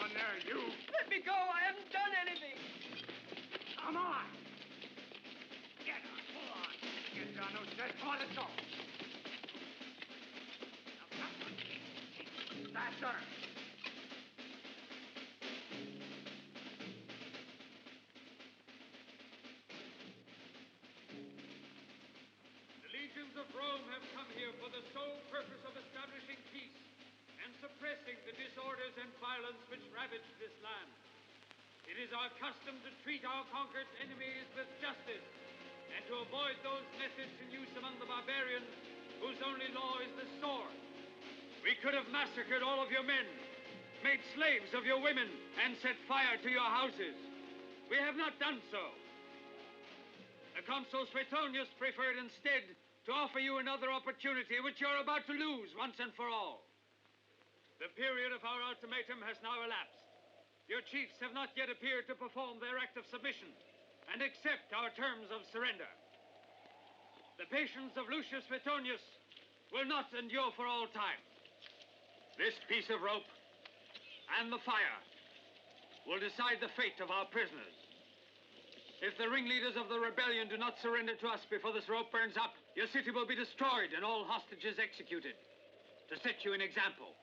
on there, you? Let me go. I haven't done anything. Come on. Get on. Pull on. Get down those dead. Come on, let's go. Faster. The legions of Rome have come here for the sole purpose of establishing peace and suppressing the disorders and violence which ravage this land. It is our custom to treat our conquered enemies with justice and to avoid those methods in use among the barbarians whose only law is the sword. We could have massacred all of your men, made slaves of your women, and set fire to your houses. We have not done so. The consul Suetonius preferred instead to offer you another opportunity which you're about to lose once and for all. The period of our ultimatum has now elapsed. Your chiefs have not yet appeared to perform their act of submission and accept our terms of surrender. The patience of Lucius Suetonius will not endure for all time. This piece of rope and the fire will decide the fate of our prisoners. If the ringleaders of the rebellion do not surrender to us before this rope burns up, your city will be destroyed and all hostages executed to set you an example.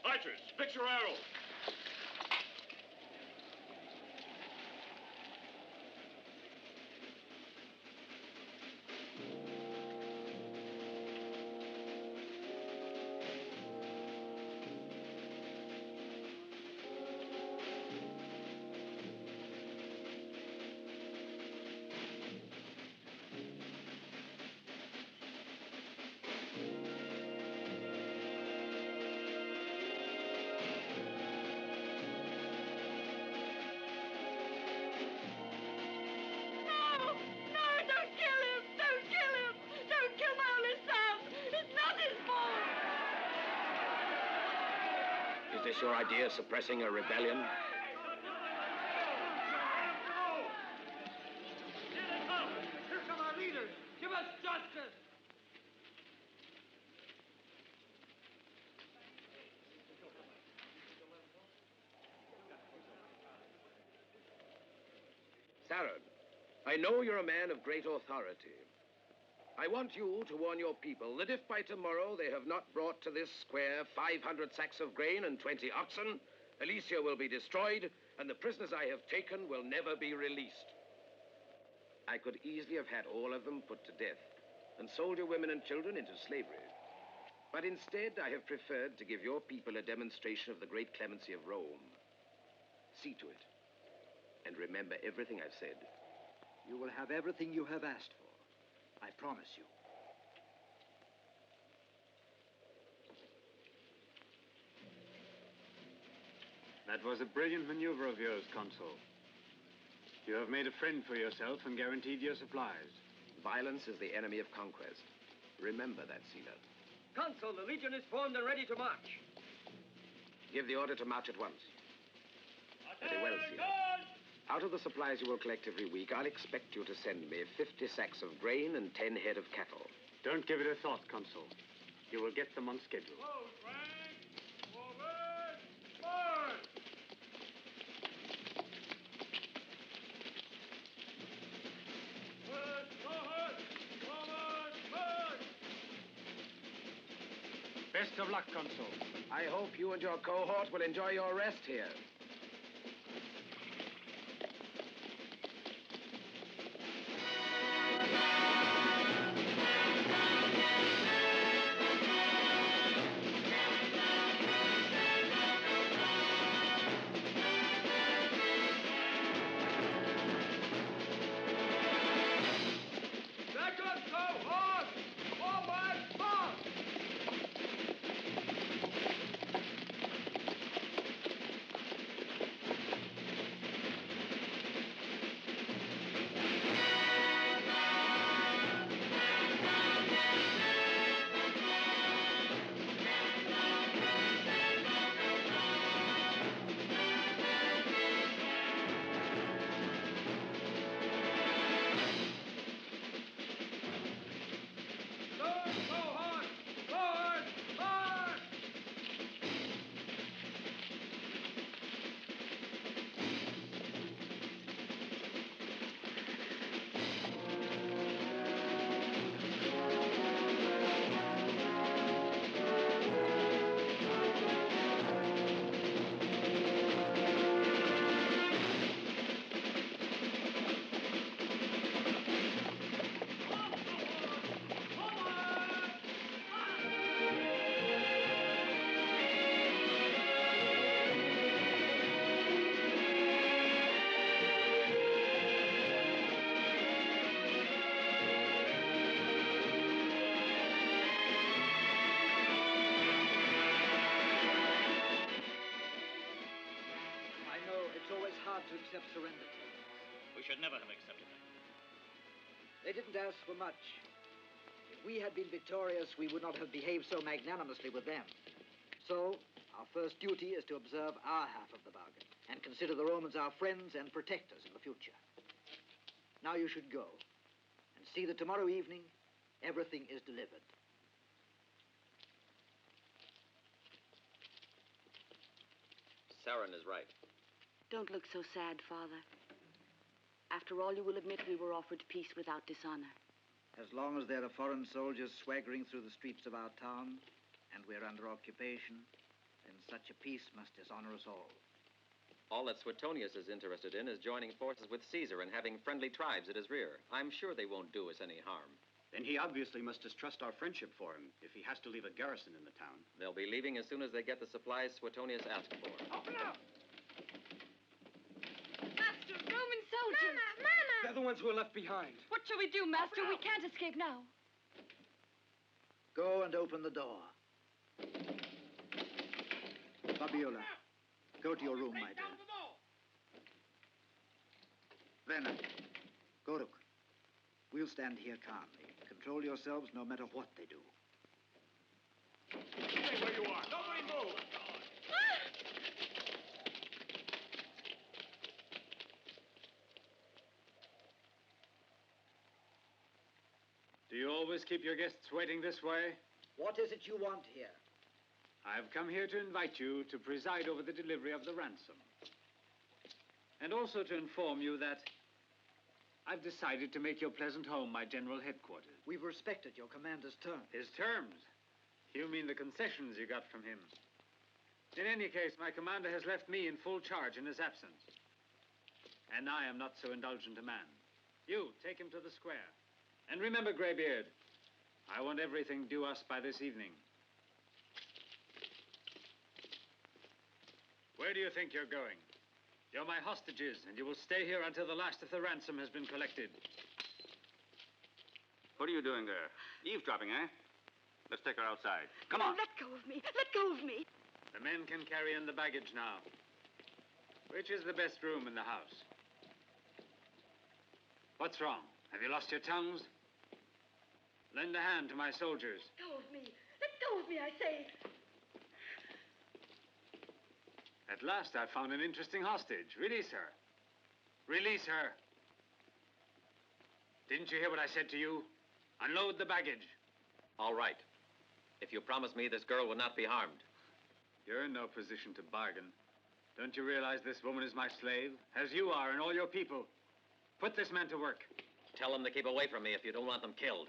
Archers, fix your arrows. Is this your idea of suppressing a rebellion? Here they come! Here come our leaders! Give us justice! Saron, I know you're a man of great authority. I want you to warn your people that if by tomorrow they have not brought to this square 500 sacks of grain and 20 oxen, Alesia will be destroyed, and the prisoners I have taken will never be released. I could easily have had all of them put to death and sold your women and children into slavery. But instead, I have preferred to give your people a demonstration of the great clemency of Rome. See to it, and remember everything I've said. You will have everything you have asked for. I promise you. That was a brilliant maneuver of yours, Consul. You have made a friend for yourself and guaranteed your supplies. Violence is the enemy of conquest. Remember that, Sila. Consul, the legion is formed and ready to march. Give the order to march at once. Very well, Sila. Out of the supplies you will collect every week, I'll expect you to send me 50 sacks of grain and 10 head of cattle. Don't give it a thought, Consul. You will get them on schedule. Close ranks! Forward! March! Push forward! Forward! March! Best of luck, Consul. I hope you and your cohort will enjoy your rest here. accept surrender. We should never have accepted that. They didn't ask for much. If we had been victorious, we would not have behaved so magnanimously with them. So, our first duty is to observe our half of the bargain and consider the Romans our friends and protectors in the future. Now you should go and see that tomorrow evening everything is delivered. Sarin is right. Don't look so sad, Father. After all, you will admit we were offered peace without dishonor. As long as there are foreign soldiers swaggering through the streets of our town, and we're under occupation, then such a peace must dishonor us all. All that Suetonius is interested in is joining forces with Caesar and having friendly tribes at his rear. I'm sure they won't do us any harm. Then he obviously must distrust our friendship for him if he has to leave a garrison in the town. They'll be leaving as soon as they get the supplies Suetonius asked for. Open up! Master, Roman soldiers! Mama! They're the ones who are left behind. What shall we do, Master? We can't escape now. Go and open the door. Fabiola, go to your room, my dear. Freda, Goruk, we'll stand here calmly. Control yourselves no matter what they do. Stay where you are. Nobody move. Do you always keep your guests waiting this way? What is it you want here? I've come here to invite you to preside over the delivery of the ransom. And also to inform you that I've decided to make your pleasant home my general headquarters. We've respected your commander's terms. His terms? You mean the concessions you got from him? In any case, my commander has left me in full charge in his absence. And I am not so indulgent a man. You, take him to the square. And remember, Greybeard, I want everything due us by this evening. Where do you think you're going? You're my hostages, and you will stay here until the last of the ransom has been collected. What are you doing there? Eavesdropping, eh? Let's take her outside. Come No, on. let go of me. Let go of me. The men can carry in the baggage now. Which is the best room in the house? What's wrong? Have you lost your tongues? Lend a hand to my soldiers. Let go of me. Let go of me, I say. At last I found an interesting hostage. Release her. Release her. Didn't you hear what I said to you? Unload the baggage. All right. If you promise me this girl will not be harmed. You're in no position to bargain. Don't you realize this woman is my slave? As you are and all your people. Put this man to work. Tell them to keep away from me if you don't want them killed.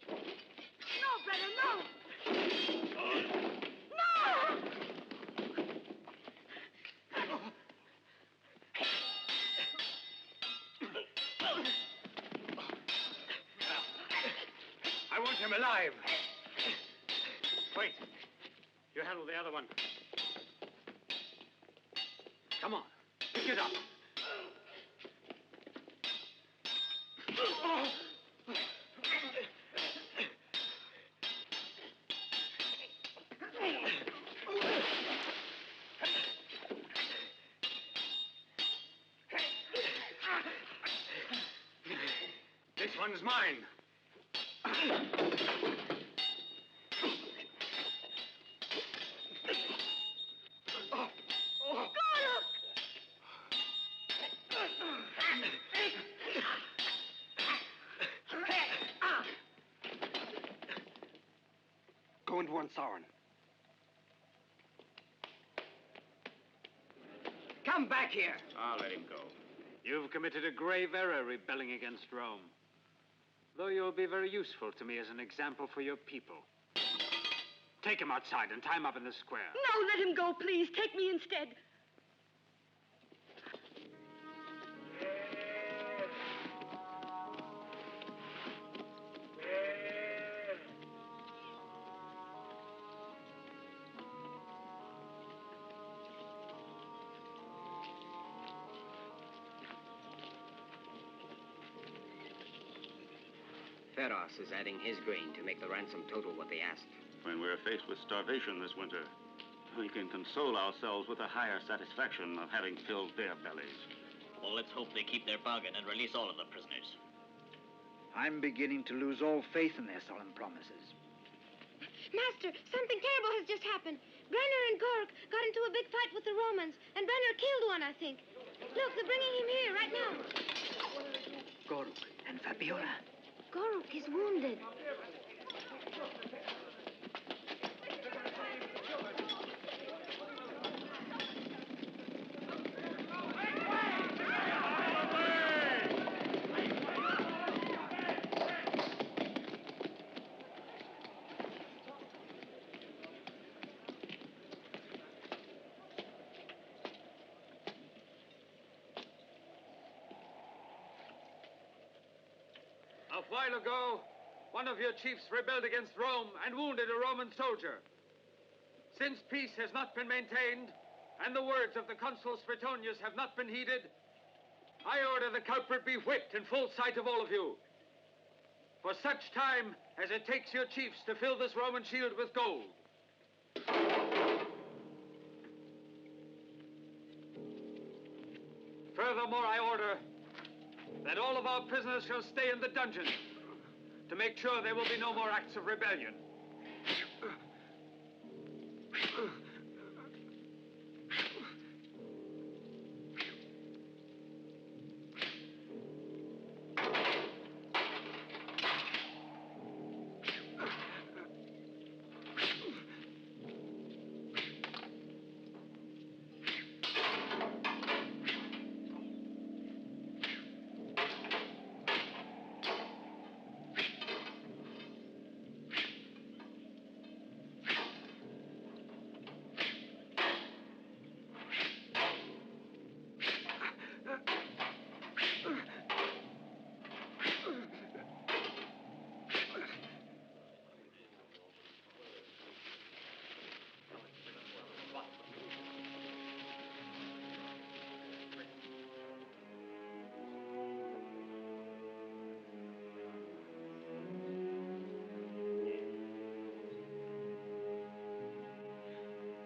No, Brenno, no! No! I want him alive. Wait. You handle the other one. Come on. Pick it up. This one's mine. Go and warn Sauron. Come back here. I'll let him go. You've committed a grave error rebelling against Rome. Though you'll be very useful to me as an example for your people. Take him outside and tie him up in the square. No, let him go, please. Take me instead. Eros is adding his grain to make the ransom total what they asked. When we're faced with starvation this winter, we can console ourselves with a higher satisfaction of having filled their bellies. Well, let's hope they keep their bargain and release all of the prisoners. I'm beginning to lose all faith in their solemn promises. Master, something terrible has just happened. Brenno and Gork got into a big fight with the Romans, and Brenno killed one, I think. Look, they're bringing him here right now. Gork and Fabiola. Gork is wounded. A while ago, one of your chiefs rebelled against Rome and wounded a Roman soldier. Since peace has not been maintained, and the words of the consul Suetonius have not been heeded, I order the culprit be whipped in full sight of all of you. For such time as it takes your chiefs to fill this Roman shield with gold. Furthermore, I order that all of our prisoners shall stay in the dungeon to make sure there will be no more acts of rebellion.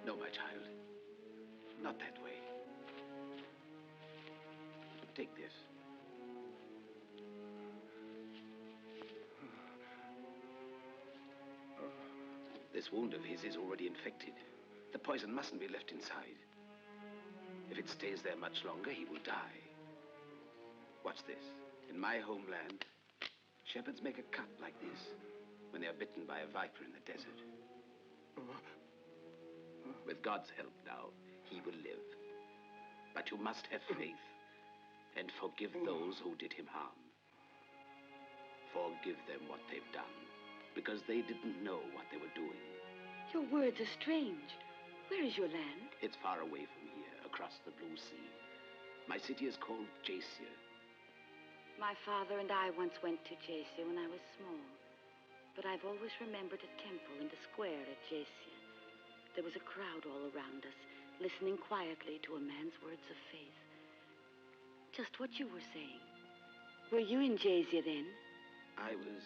No, my child. Not that way. Take this. This wound of his is already infected. The poison mustn't be left inside. If it stays there much longer, he will die. Watch this. In my homeland, shepherds make a cut like this when they are bitten by a viper in the desert. With God's help now, he will live. But you must have faith and forgive those who did him harm. Forgive them what they've done, because they didn't know what they were doing. Your words are strange. Where is your land? It's far away from here, across the blue sea. My city is called Jacia. My father and I once went to Jacia when I was small. But I've always remembered a temple in the square at Jacia. There was a crowd all around us, listening quietly to a man's words of faith. Just what you were saying. Were you in Jacia then? I was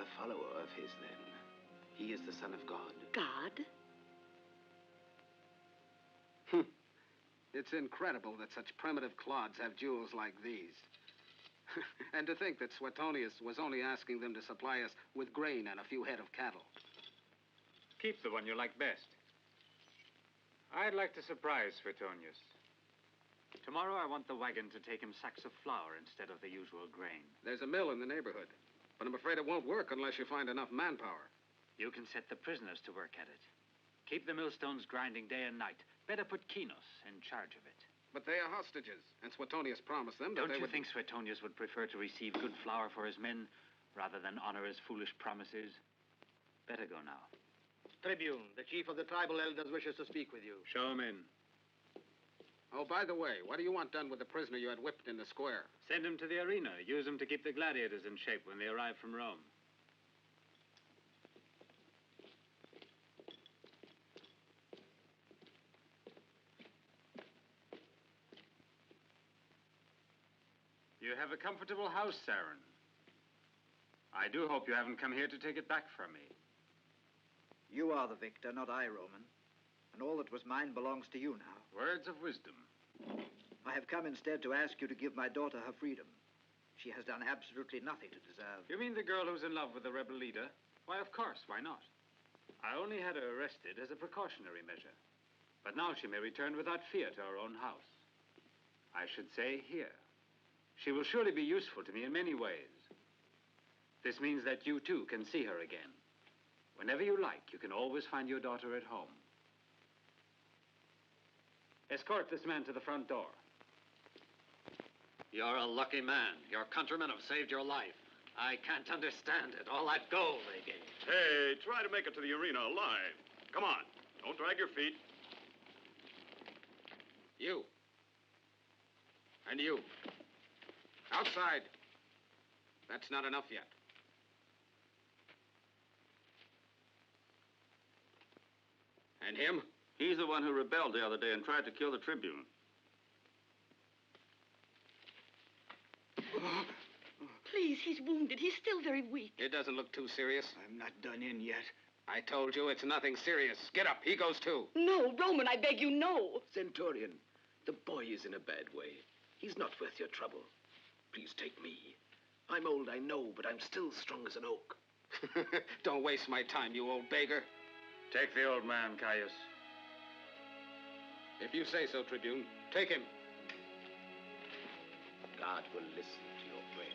a follower of his then. He is the Son of God. God? It's incredible that such primitive clods have jewels like these. And to think that Suetonius was only asking them to supply us with grain and a few head of cattle. Keep the one you like best. I'd like to surprise Suetonius. Tomorrow I want the wagon to take him sacks of flour instead of the usual grain. There's a mill in the neighborhood, but I'm afraid it won't work unless you find enough manpower. You can set the prisoners to work at it. Keep the millstones grinding day and night. Better put Kinos in charge of it. But they are hostages, and Suetonius promised them that Don't they you would... think Suetonius would prefer to receive good flour for his men rather than honor his foolish promises? Better go now. Tribune, the chief of the tribal elders wishes to speak with you. Show him in. Oh, by the way, what do you want done with the prisoner you had whipped in the square? Send him to the arena. Use him to keep the gladiators in shape when they arrive from Rome. You have a comfortable house, Sarin. I do hope you haven't come here to take it back from me. You are the victor, not I, Roman. And all that was mine belongs to you now. Words of wisdom. I have come instead to ask you to give my daughter her freedom. She has done absolutely nothing to deserve... You mean the girl who's in love with the rebel leader? Why, of course, why not? I only had her arrested as a precautionary measure. But now she may return without fear to her own house. I should say here. She will surely be useful to me in many ways. This means that you, too, can see her again. Whenever you like, you can always find your daughter at home. Escort this man to the front door. You're a lucky man. Your countrymen have saved your life. I can't understand it. All that gold they gave. Hey, try to make it to the arena alive. Come on. Don't drag your feet. You. And you. Outside. That's not enough yet. And him? He's the one who rebelled the other day and tried to kill the Tribune. Please, he's wounded. He's still very weak. It doesn't look too serious. I'm not done in yet. I told you it's nothing serious. Get up. He goes too. No, Roman, I beg you, no. Centurion, the boy is in a bad way. He's not worth your trouble. Please take me. I'm old, I know, but I'm still strong as an oak. Don't waste my time, you old beggar. Take the old man, Caius. If you say so, Tribune. Take him. God will listen to your prayer.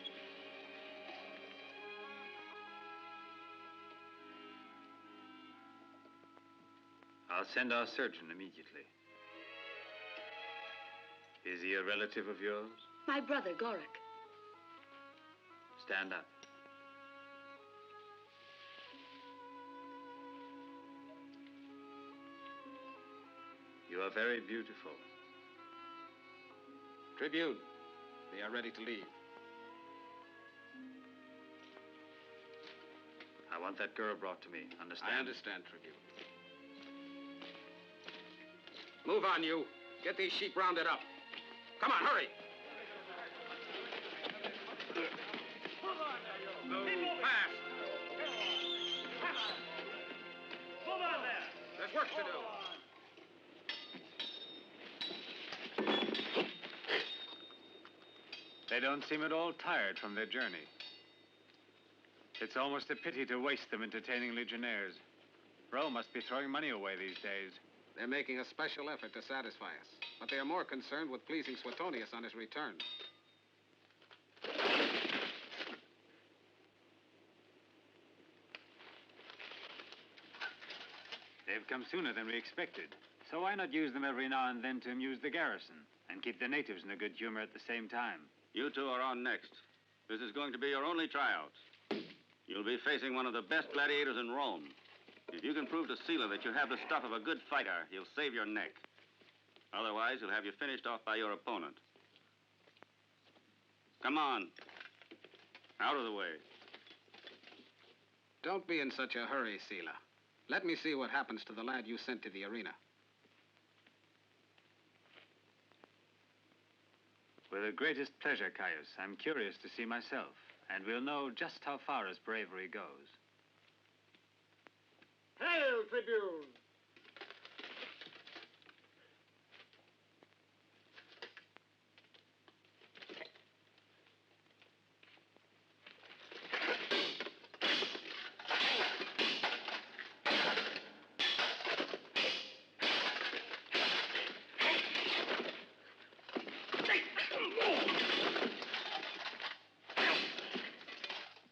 I'll send our surgeon immediately. Is he a relative of yours? My brother, Goric. Stand up. You are very beautiful. Tribune, they are ready to leave. I want that girl brought to me. Understand? I understand, Tribune. Move on, you. Get these sheep rounded up. Come on, hurry. Move fast. Move on there. There's work to do. They don't seem at all tired from their journey. It's almost a pity to waste them entertaining legionnaires. Rome must be throwing money away these days. They're making a special effort to satisfy us, but they are more concerned with pleasing Suetonius on his return. They've come sooner than we expected, so why not use them every now and then to amuse the garrison and keep the natives in a good humor at the same time? You two are on next. This is going to be your only tryout. You'll be facing one of the best gladiators in Rome. If you can prove to Sila that you have the stuff of a good fighter, he'll save your neck. Otherwise, he'll have you finished off by your opponent. Come on. Out of the way. Don't be in such a hurry, Sila. Let me see what happens to the lad you sent to the arena. With the greatest pleasure, Caius. I'm curious to see myself, and we'll know just how far his bravery goes. Hail, Tribune!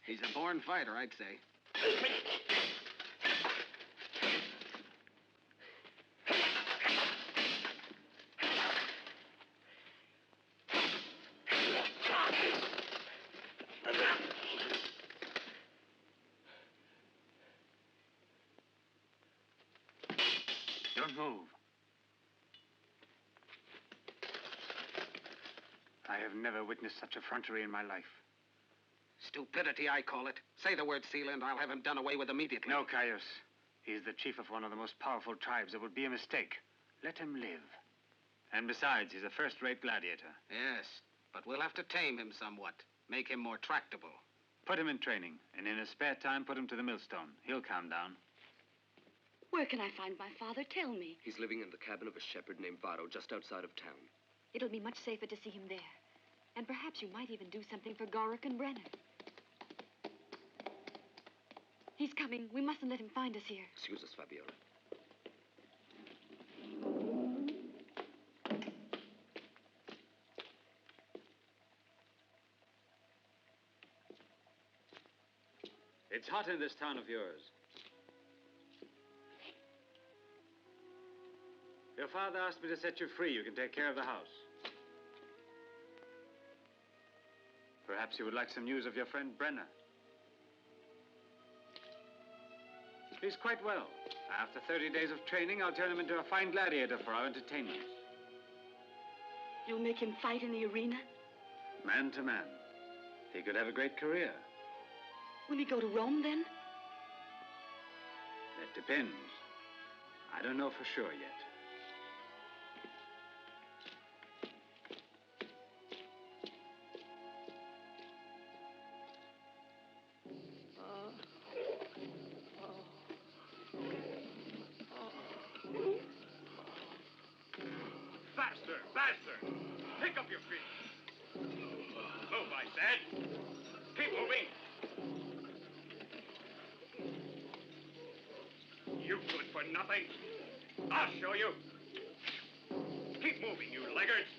He's a born fighter, I'd say. Don't move. I have never witnessed such effrontery in my life. Stupidity, I call it. Say the word, Sila, and I'll have him done away with immediately. No, Caius. He's the chief of one of the most powerful tribes. It would be a mistake. Let him live. And besides, he's a first-rate gladiator. Yes, but we'll have to tame him somewhat. Make him more tractable. Put him in training, and in his spare time, put him to the millstone. He'll calm down. Where can I find my father? Tell me. He's living in the cabin of a shepherd named Varo, just outside of town. It'll be much safer to see him there. And perhaps you might even do something for Gorick and Brenner. He's coming. We mustn't let him find us here. Excuse us, Fabiola. It's hot in this town of yours. Your father asked me to set you free. You can take care of the house. Perhaps you would like some news of your friend Brenner. He's quite well. After 30 days of training, I'll turn him into a fine gladiator for our entertainment. You'll make him fight in the arena? Man to man. He could have a great career. Will he go to Rome, then? That depends. I don't know for sure yet. Faster, faster! Pick up your feet! Move, I said! Keep moving! You good for nothing? I'll show you! Keep moving, you laggards!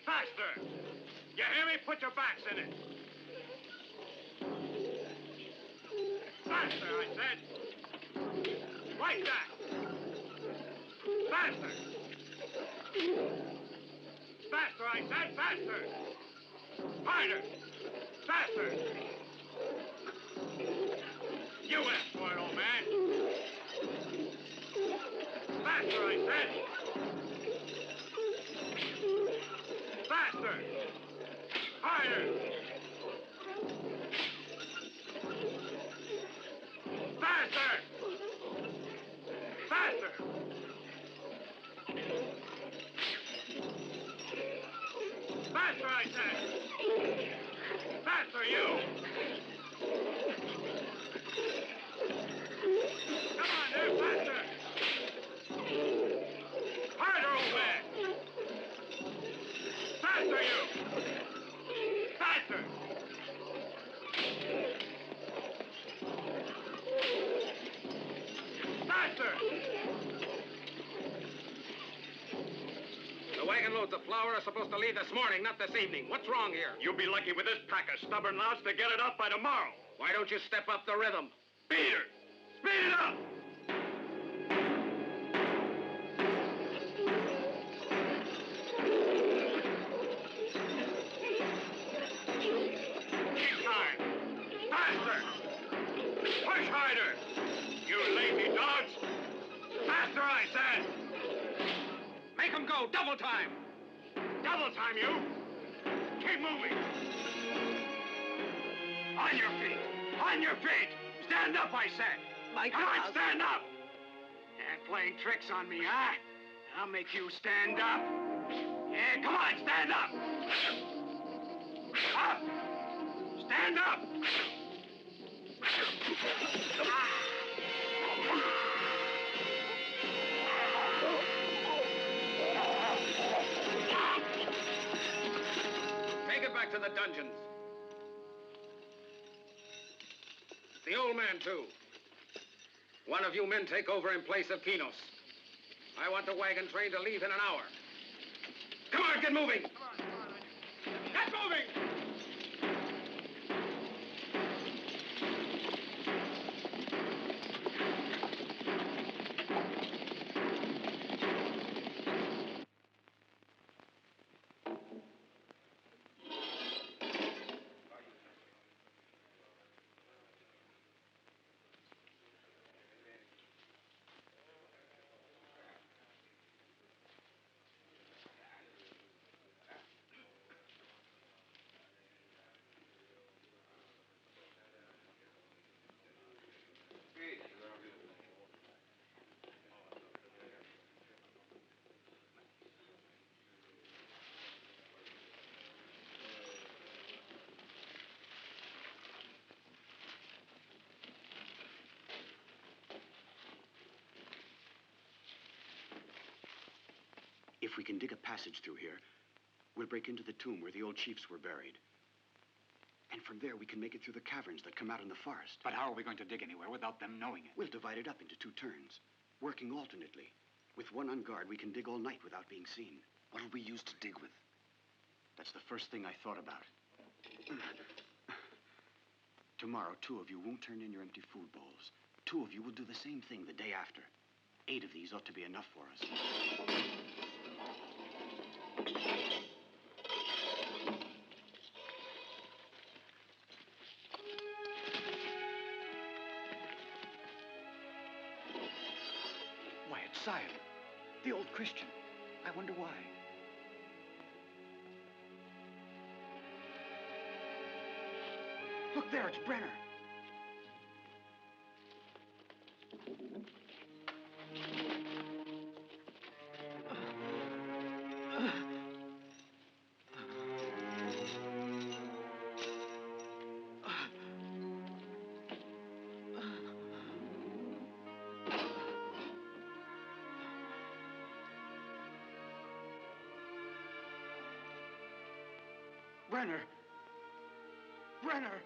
Faster! You hear me? Put your backs in it! Faster, I said! Like that! Faster! Faster, I said! Faster! Harder! Faster! You asked for it, old man! Faster, I said! Faster! Harder! Faster! Faster! Faster, I said! Faster, you! Come on there, faster! Harder, old man! Faster, you! Faster! Faster! The wagon loads of flour are supposed to leave this morning, not this evening. What's wrong here? You'll be lucky with this pack of stubborn louts to get it up by tomorrow. Why don't you step up the rhythm? Speed her! Speed it up! Keep time! Faster! Push harder! You lazy dogs! Faster, I said! Make them go! Double time! Double time, you! Keep moving! On your feet! On your feet! Stand up, I said! Come on, stand up! And playing tricks on me, huh? I'll make you stand up. Yeah, come on, stand up! Up! Stand up! Take it back to the dungeons. The old man, too. One of you men take over in place of Kinos. I want the wagon train to leave in an hour. Come on, get moving! Get moving! If we can dig a passage through here, we'll break into the tomb where the old chiefs were buried. And from there, we can make it through the caverns that come out in the forest. But how are we going to dig anywhere without them knowing it? We'll divide it up into 2 turns, working alternately. With one on guard, we can dig all night without being seen. What'll we use to dig with? That's the first thing I thought about. Tomorrow, 2 of you won't turn in your empty food bowls. 2 of you will do the same thing the day after. 8 of these ought to be enough for us. Why, it's Sire, the old Christian. I wonder why. Look there, it's Brenner. Brenner! Brenner!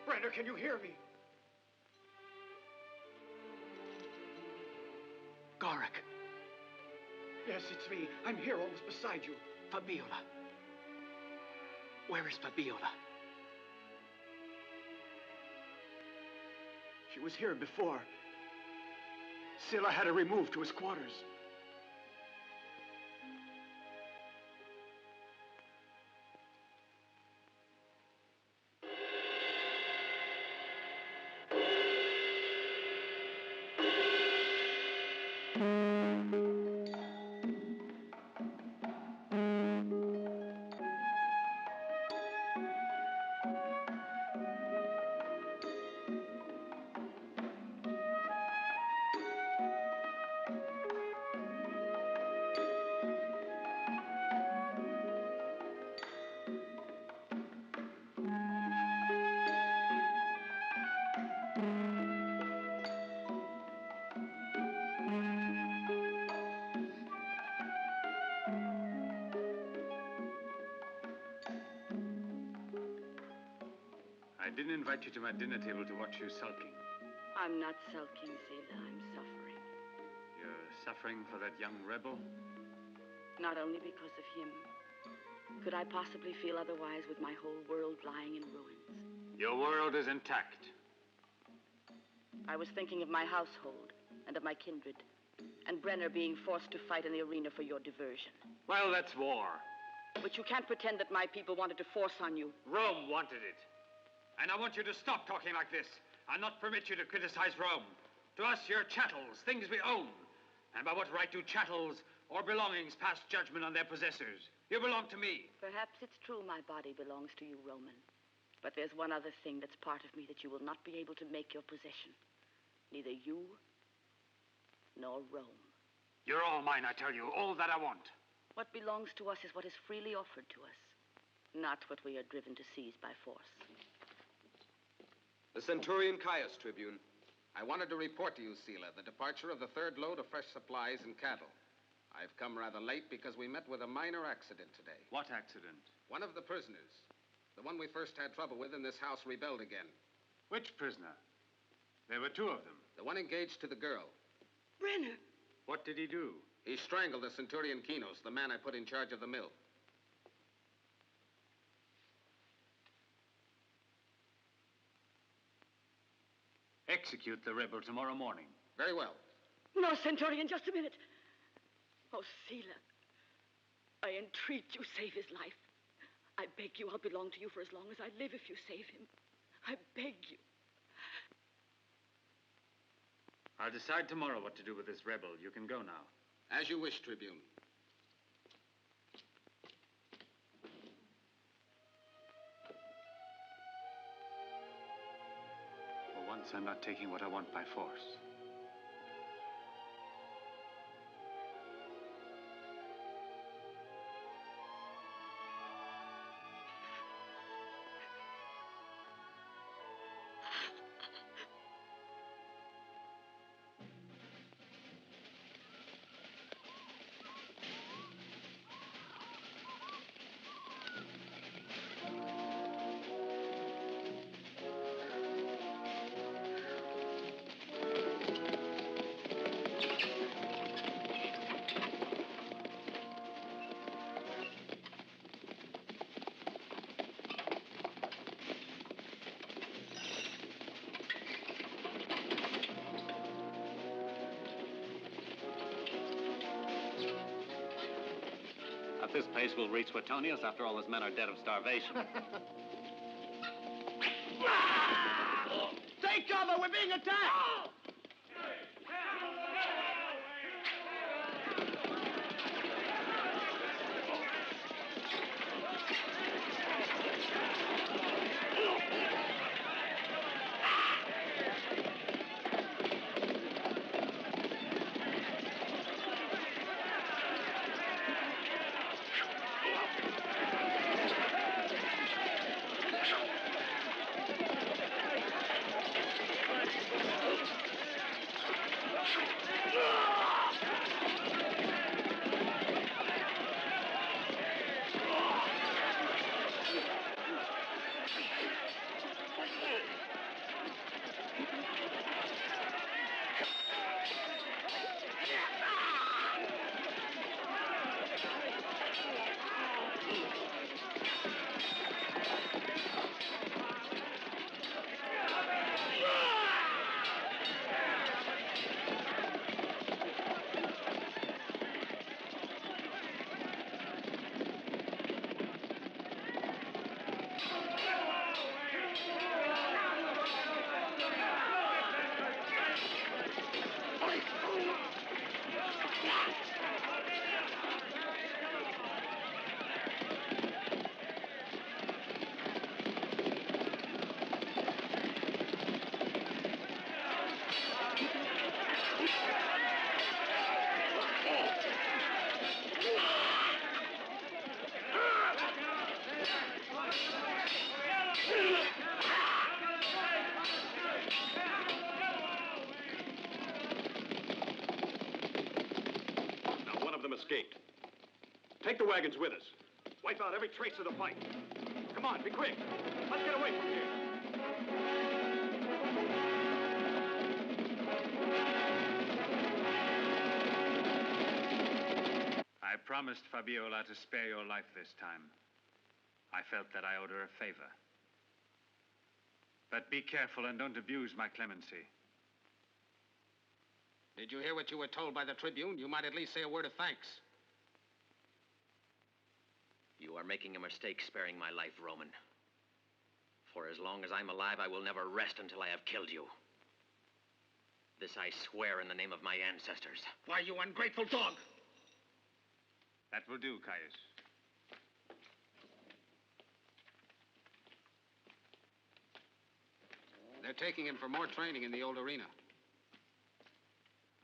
Brenner, can you hear me? Garak. Yes, it's me. I'm here, almost beside you. Fabiola. Where is Fabiola? She was here before. Scylla had her removed to his quarters. I didn't invite you to my dinner table to watch you sulking. I'm not sulking, Zila. I'm suffering. You're suffering for that young rebel? Not only because of him. Could I possibly feel otherwise with my whole world lying in ruins? Your world is intact. I was thinking of my household and of my kindred, and Brenner being forced to fight in the arena for your diversion. Well, that's war. But you can't pretend that my people wanted to force on you. Rome wanted it. And I want you to stop talking like this. I'll not permit you to criticize Rome. To us, you're chattels, things we own. And by what right do chattels or belongings pass judgment on their possessors? You belong to me. Perhaps it's true my body belongs to you, Roman. But there's one other thing that's part of me that you will not be able to make your possession. Neither you nor Rome. You're all mine, I tell you. All that I want. What belongs to us is what is freely offered to us, not what we are driven to seize by force. The Centurion Caius, Tribune. I wanted to report to you, Scylla, the departure of the 3rd load of fresh supplies and cattle. I've come rather late because we met with a minor accident today. What accident? One of the prisoners. The one we first had trouble with in this house rebelled again. Which prisoner? There were 2 of them. The one engaged to the girl. Brenner! What did he do? He strangled the Centurion Kinos, the man I put in charge of the mill. Execute the rebel tomorrow morning. Very well. No, Centurion, just a minute. Oh, Scylla, I entreat you, save his life. I beg you, I'll belong to you for as long as I live if you save him. I beg you. I'll decide tomorrow what to do with this rebel. You can go now. As you wish, Tribune. For once, I'm not taking what I want by force. At this pace, we'll reach Suetonius. After all, his men are dead of starvation. Take cover! We're being attacked! Escaped. Take the wagons with us. Wipe out every trace of the fight. Come on, be quick. Let's get away from here. I promised Fabiola to spare your life this time. I felt that I owed her a favor. But be careful and don't abuse my clemency. Did you hear what you were told by the Tribune? You might at least say a word of thanks. You are making a mistake sparing my life, Roman. For as long as I'm alive, I will never rest until I have killed you. This I swear in the name of my ancestors. Why, you ungrateful dog! That will do, Caius. They're taking him for more training in the old arena.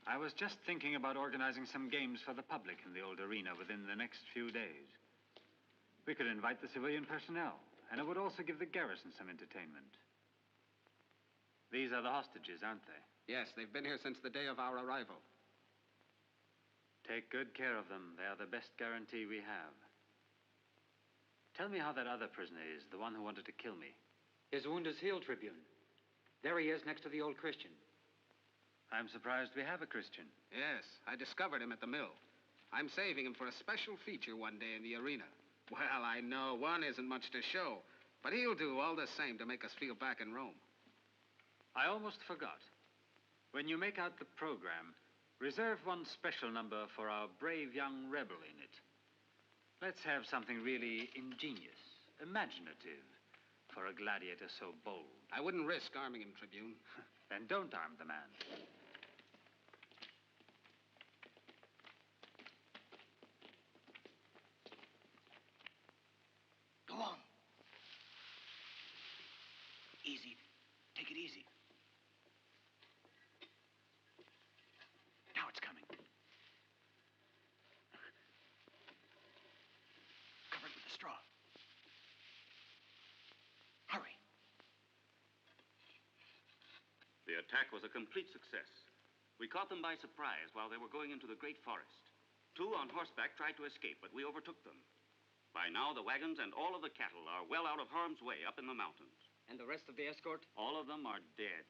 I was just thinking about organizing some games for the public in the old arena within the next few days. We could invite the civilian personnel, and it would also give the garrison some entertainment. These are the hostages, aren't they? Yes, they've been here since the day of our arrival. Take good care of them. They are the best guarantee we have. Tell me how that other prisoner is, the one who wanted to kill me. His wound is healed, Tribune. There he is next to the old Christian. I'm surprised we have a Christian. Yes, I discovered him at the mill. I'm saving him for a special feature one day in the arena. Well, I know one isn't much to show, but he'll do all the same to make us feel back in Rome. I almost forgot. When you make out the program, reserve one special number for our brave young rebel in it. Let's have something really ingenious, imaginative, for a gladiator so bold. I wouldn't risk arming him, Tribune. Then don't arm the man. Go on. Easy. Take it easy. Now it's coming. Cover it with the straw. Hurry. The attack was a complete success. We caught them by surprise while they were going into the great forest. 2 on horseback tried to escape, but we overtook them. By now, the wagons and all of the cattle are well out of harm's way up in the mountains. And the rest of the escort? All of them are dead.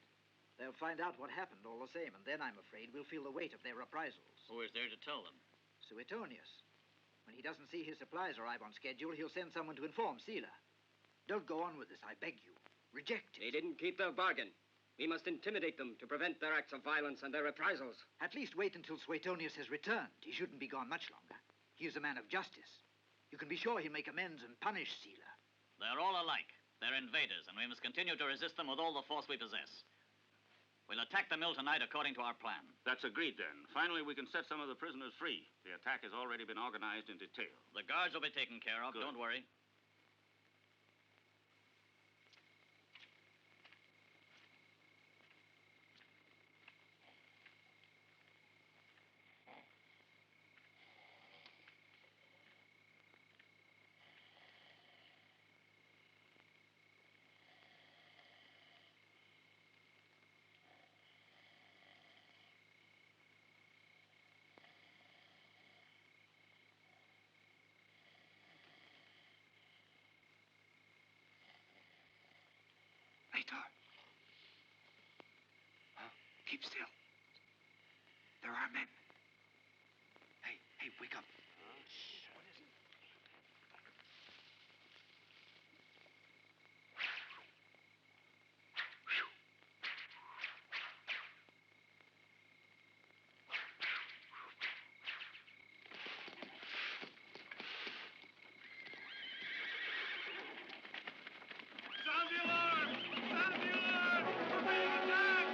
They'll find out what happened all the same, and then I'm afraid we'll feel the weight of their reprisals. Who is there to tell them? Suetonius. When he doesn't see his supplies arrive on schedule, he'll send someone to inform Sila. Don't go on with this, I beg you. Reject it. They didn't keep their bargain. We must intimidate them to prevent their acts of violence and their reprisals. At least wait until Suetonius has returned. He shouldn't be gone much longer. He is a man of justice. You can be sure he'll make amends and punish Sila. They're all alike. They're invaders, and we must continue to resist them with all the force we possess. We'll attack the mill tonight according to our plan. That's agreed, then. Finally, we can set some of the prisoners free. The attack has already been organized in detail. The guards will be taken care of. Good. Don't worry. Later. Huh? Keep still. There are men. Hey, wake up. What is it? Sound the alarm! Sound the alarm! We're being attacked!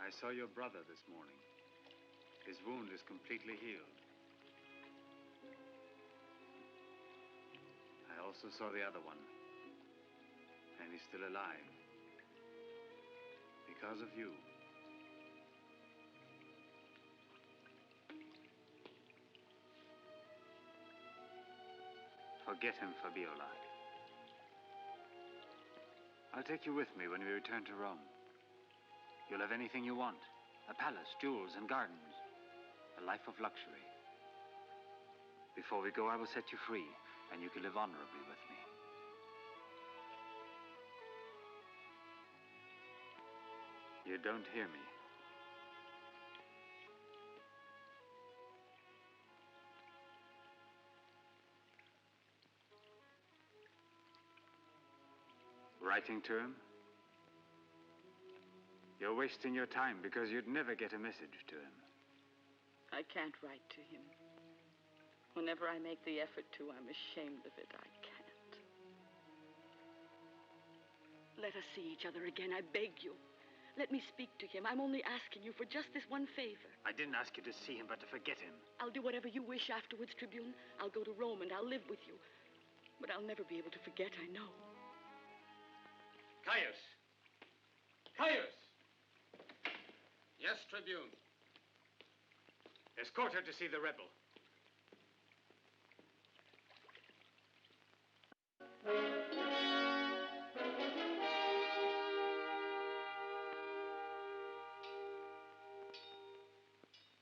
I saw your brother this morning. His wound is completely healed. I also saw the other one. And he's still alive. Because of you. Forget him, Fabiola. I'll take you with me when we return to Rome. You'll have anything you want. A palace, jewels, and gardens. A life of luxury. Before we go, I will set you free, and you can live honorably with me. You don't hear me. Writing to him? You're wasting your time because you'd never get a message to him. I can't write to him. Whenever I make the effort to, I'm ashamed of it. I can't. Let us see each other again, I beg you. Let me speak to him. I'm only asking you for just this one favor. I didn't ask you to see him, but to forget him. I'll do whatever you wish afterwards, Tribune. I'll go to Rome and I'll live with you. But I'll never be able to forget, I know. Caius! Caius! Yes, Tribune. Escort her to see the rebel.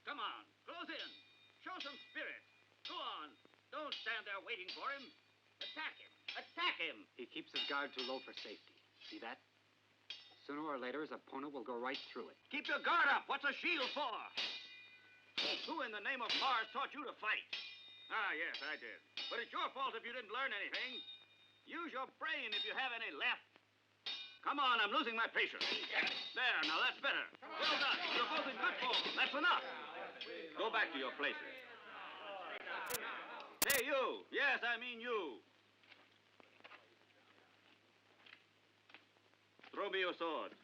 Come on, close in. Show some spirit. Go on. Don't stand there waiting for him. Attack him. Attack him. He keeps his guard too low for safety. See that? Sooner or later, his opponent will go right through it. Keep your guard up. What's a shield for? Who in the name of Mars taught you to fight? Ah, yes, I did. But it's your fault if you didn't learn anything. Use your brain if you have any left. Come on, I'm losing my patience. There, now that's better. Well done. You're both in good form. That's enough. Go back to your places. Hey, you. Yes, I mean you. Throw me your sword.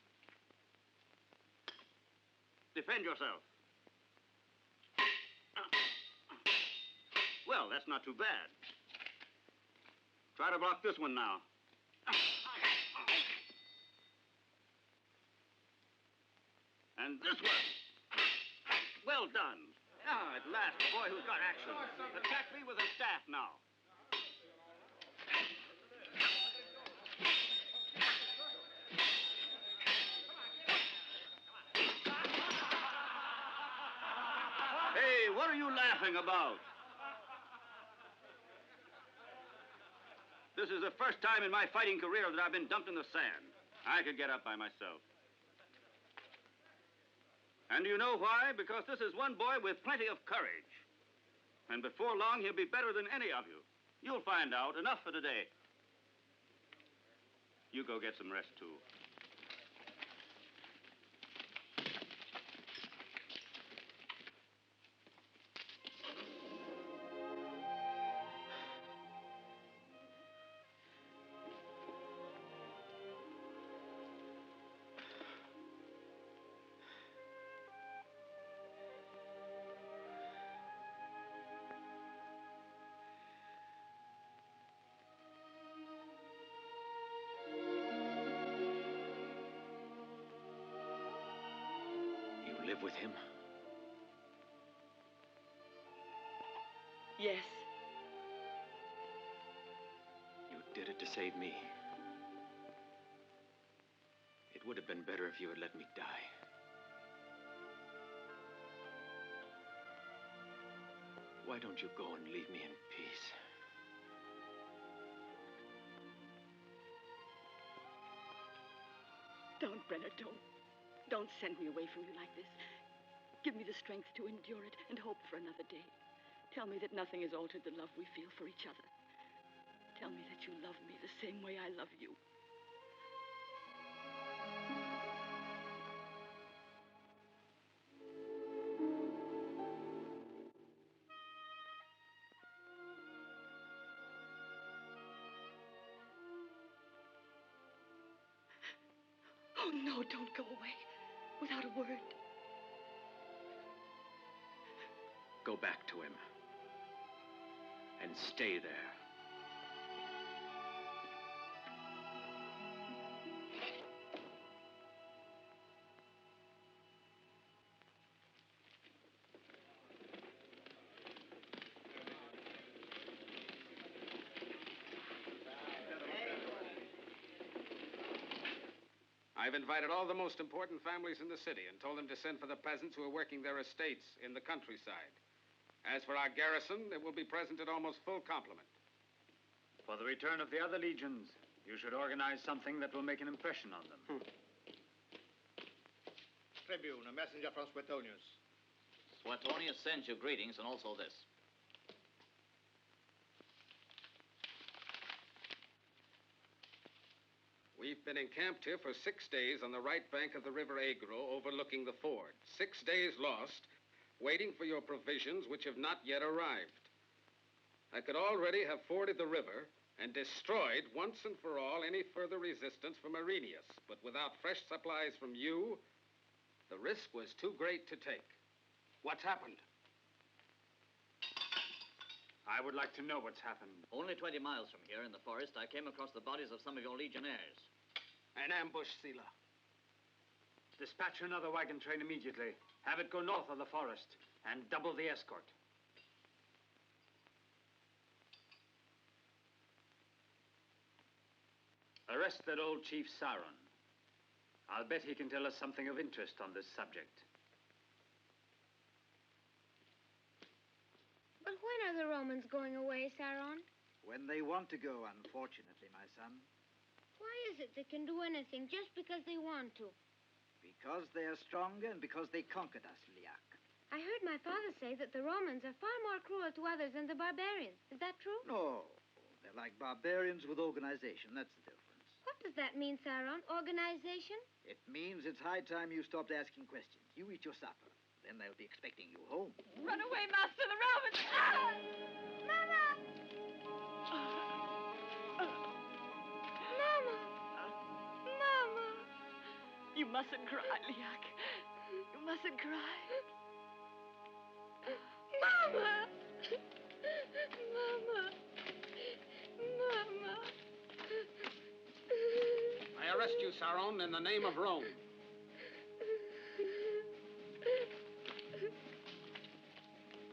Defend yourself. Well, that's not too bad. Try to block this one now. And this one. Well done. Ah, at last, a boy who's got action. Attack me with a staff now. Hey, what are you laughing about? This is the first time in my fighting career that I've been dumped in the sand. I could get up by myself. And do you know why? Because this is one boy with plenty of courage. And before long, he'll be better than any of you. You'll find out. Enough for today. You go get some rest, too. Live with him? Yes. You did it to save me. It would have been better if you had let me die. Why don't you go and leave me in peace? Don't, Brenno, don't. Don't send me away from you like this. Give me the strength to endure it and hope for another day. Tell me that nothing has altered the love we feel for each other. Tell me that you love me the same way I love you. Oh, no, don't go away without a word. Go back to him. And stay there. I've invited all the most important families in the city and told them to send for the peasants who are working their estates in the countryside. As for our garrison, it will be present at almost full complement. For the return of the other legions, you should organize something that will make an impression on them. Tribune, a messenger from Suetonius. Suetonius sends you greetings and also this. We've been encamped here for 6 days on the right bank of the river Agro, overlooking the ford. 6 days lost, waiting for your provisions, which have not yet arrived. I could already have forded the river and destroyed once and for all any further resistance from Arrhenius. But without fresh supplies from you, the risk was too great to take. What's happened? I would like to know what's happened. Only 20 miles from here in the forest, I came across the bodies of some of your legionnaires. An ambush, Sila. Dispatch another wagon train immediately. Have it go north of the forest and double the escort. Arrest that old Chief Sauron. I'll bet he can tell us something of interest on this subject. But when are the Romans going away, Sauron? When they want to go, unfortunately, my son. Why is it they can do anything just because they want to? Because they are stronger and because they conquered us, Liak. I heard my father say that the Romans are far more cruel to others than the barbarians. Is that true? No. They're like barbarians with organization. That's the difference. What does that mean, Saron? Organization? It means it's high time you stopped asking questions. You eat your supper. Then they'll be expecting you home. Run away, Master. The Romans. Ah! Mama! Mama! Mama! You mustn't cry, Liak. You mustn't cry. Mama! Mama! Mama! I arrest you, Saron, in the name of Rome.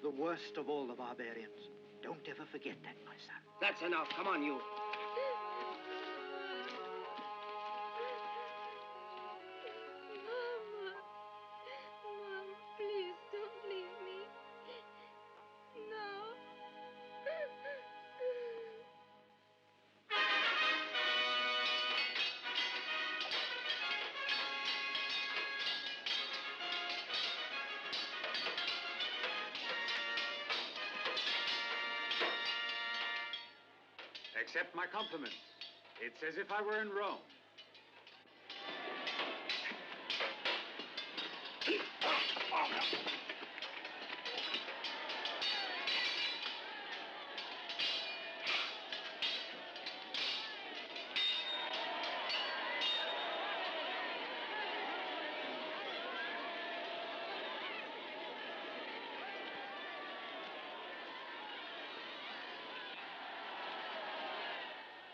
The worst of all the barbarians. Don't ever forget that, my son. That's enough. Come on, you. Mama! Mama, please don't leave me. No. Accept my compliments. It's as if I were in Rome.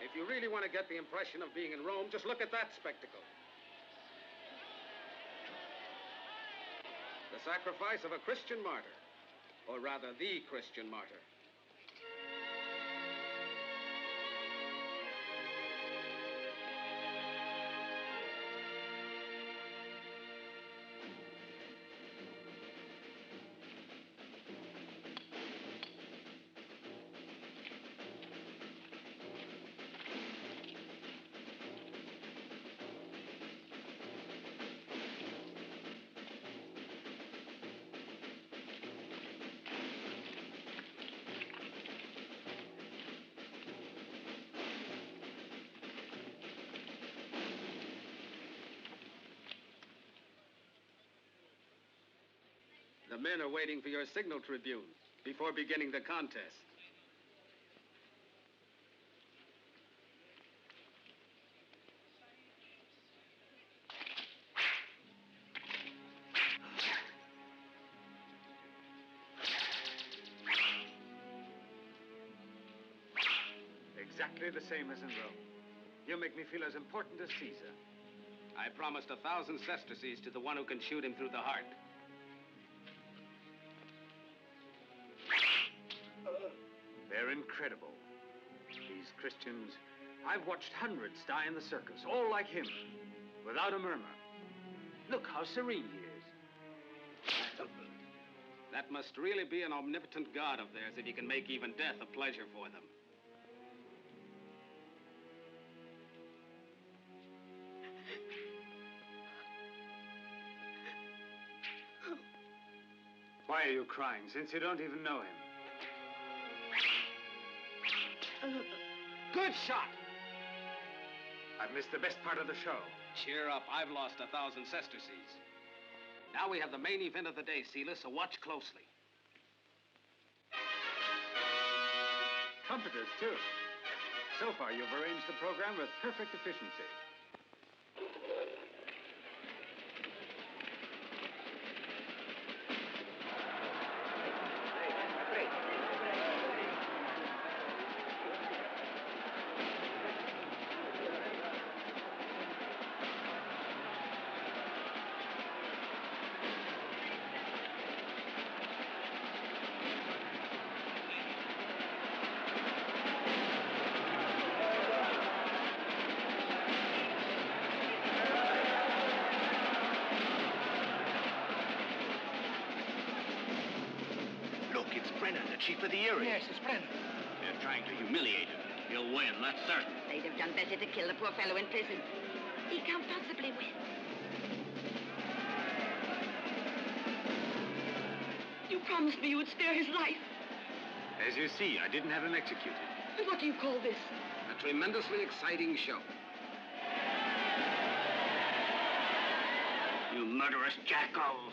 If you really want to get the impression of being in Rome, just look at that spectacle. The sacrifice of a Christian martyr, or rather, the Christian martyr. The men are waiting for your signal, Tribune, before beginning the contest. Exactly the same as in Rome. You make me feel as important as Caesar. I promised 1,000 sesterces to the one who can shoot him through the heart. They're incredible. These Christians, I've watched hundreds die in the circus, all like him, without a murmur. Look how serene he is. That must really be an omnipotent God of theirs if he can make even death a pleasure for them. Why are you crying, since you don't even know him? Good shot! I've missed the best part of the show. Cheer up. I've lost 1,000 sesterces. Now we have the main event of the day, Sela, so watch closely. Trumpeters, too. So far, you've arranged the program with perfect efficiency. Chief of the Erie. Yes, it's Brenno. They're trying to humiliate him. He'll win, that's certain. They'd have done better to kill the poor fellow in prison. He can't possibly win. promised me you would spare his life. As you see, I didn't have him executed. What do you call this? A tremendously exciting show. You murderous jackals.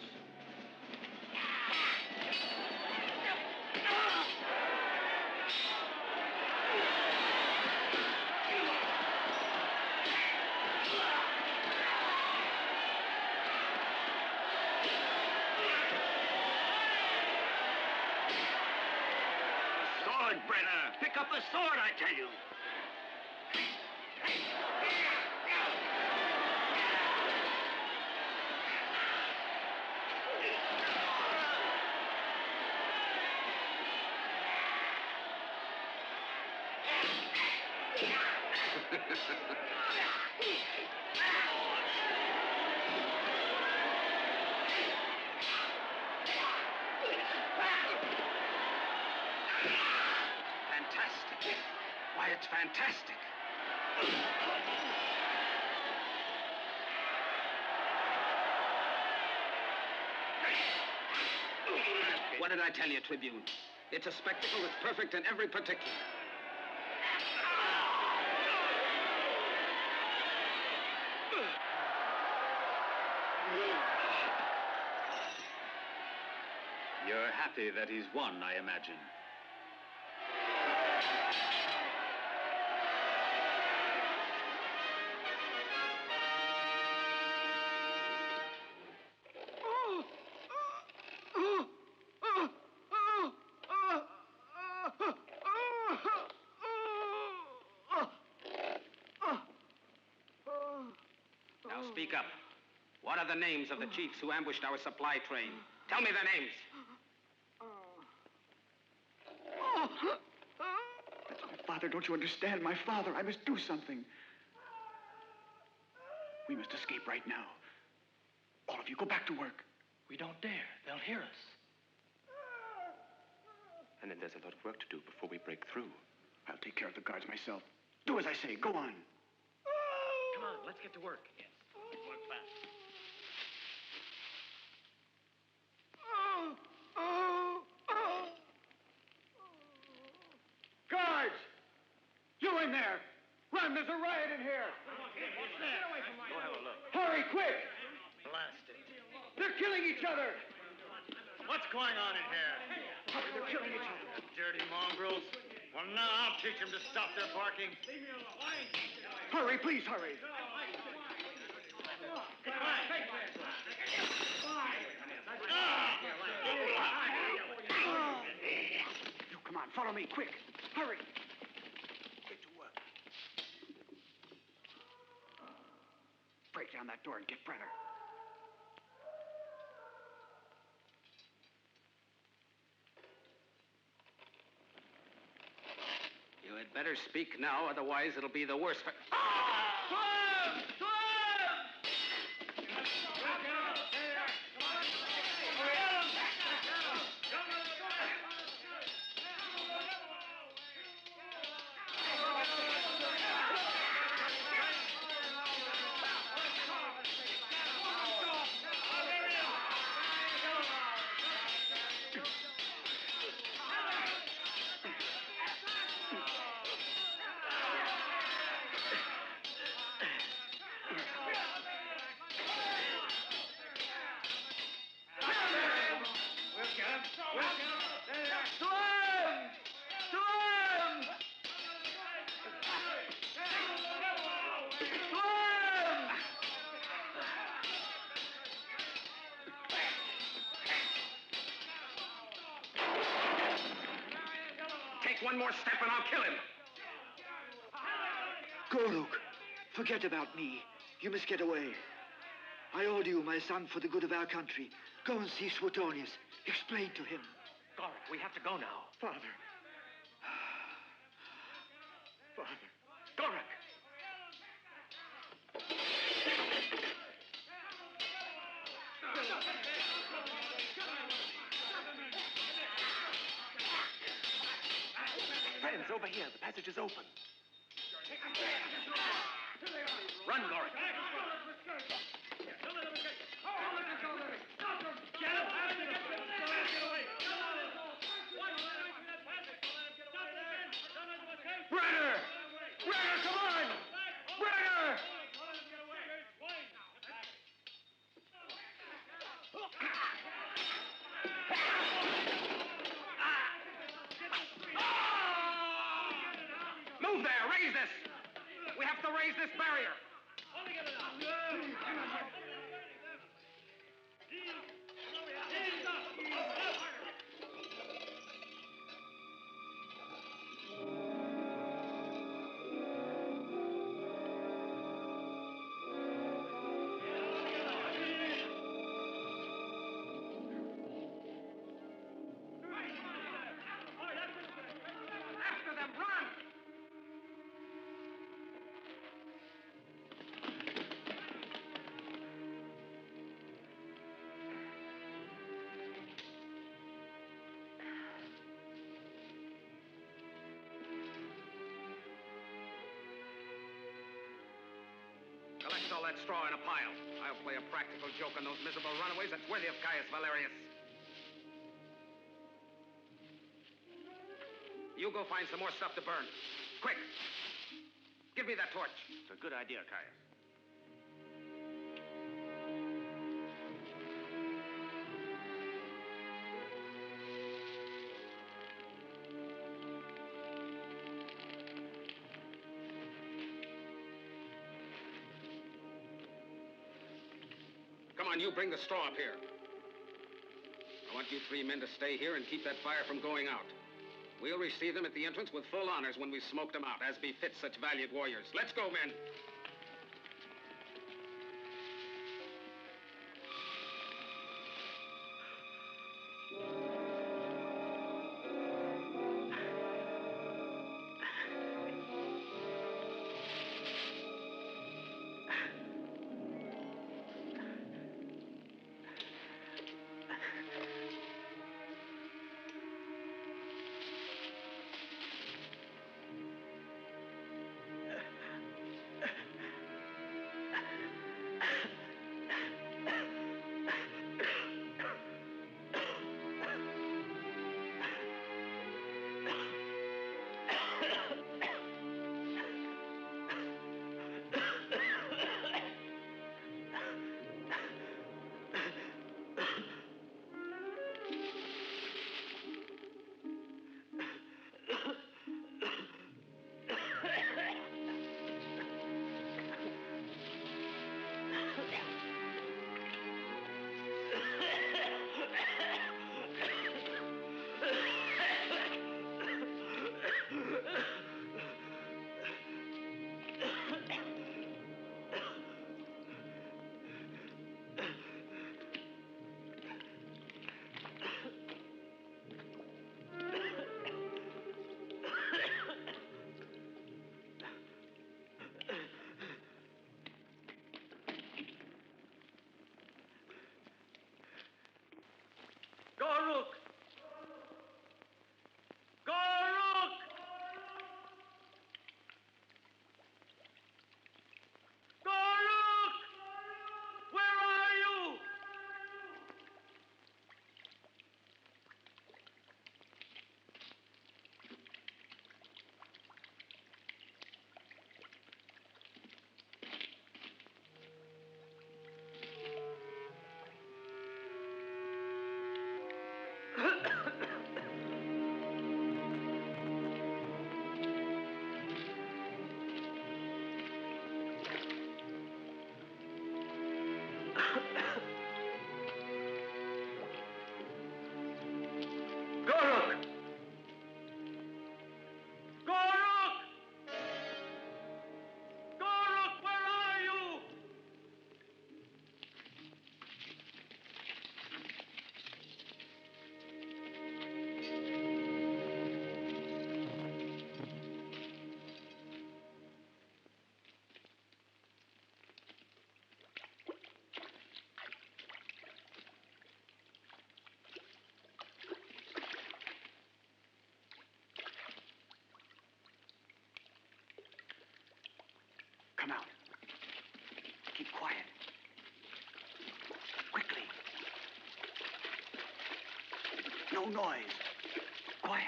Sword, Brenner! Pick up the sword, I tell you! Fantastic. Why, it's fantastic. What did I tell you, Tribune? It's a spectacle that's perfect in every particular. You're happy that he's won, I imagine. Now speak up. What are the names of the chiefs who ambushed our supply train? Tell me their names. That's my father. Don't you understand? My father. I must do something. We must escape right now. All of you, go back to work. We don't dare. They'll hear us. And then there's a lot of work to do before we break through. I'll take care of the guards myself. Do as I say. Go on. Come on, let's get to work. Yes. Work fast. Guards! You in there! Run, there's a riot in here! What's that? Go have a look. Hurry, quick! Blast it. They're killing each other! What's going on in here? Hurry, they're killing each other. Dirty mongrels. Well, now I'll teach them to stop their barking. Hurry, please hurry. You, come on, follow me, quick. Hurry. Get to work. Break down that door and get Brenner. You had better speak now, otherwise it'll be the worse for... One more step and I'll kill him. Go, Luke. Forget about me. You must get away. I order you, my son, for the good of our country. Go and see Suetonius. Explain to him. Gorek, we have to go now. Father. Father. Gorek! Friends, over here. The passage is open. Run, Gorek. Move there! Raise this! We have to raise this barrier! After them, run! Collect all that straw in a pile. I'll play a practical joke on those miserable runaways that's worthy of Caius Valerius. You go find some more stuff to burn. Quick! Give me that torch. It's a good idea, Caius. Come on, you bring the straw up here. I want you three men to stay here and keep that fire from going out. We'll receive them at the entrance with full honors when we've smoked them out, as befits such valiant warriors. Let's go, men. Come out. Keep quiet. Quickly. No noise. Quiet.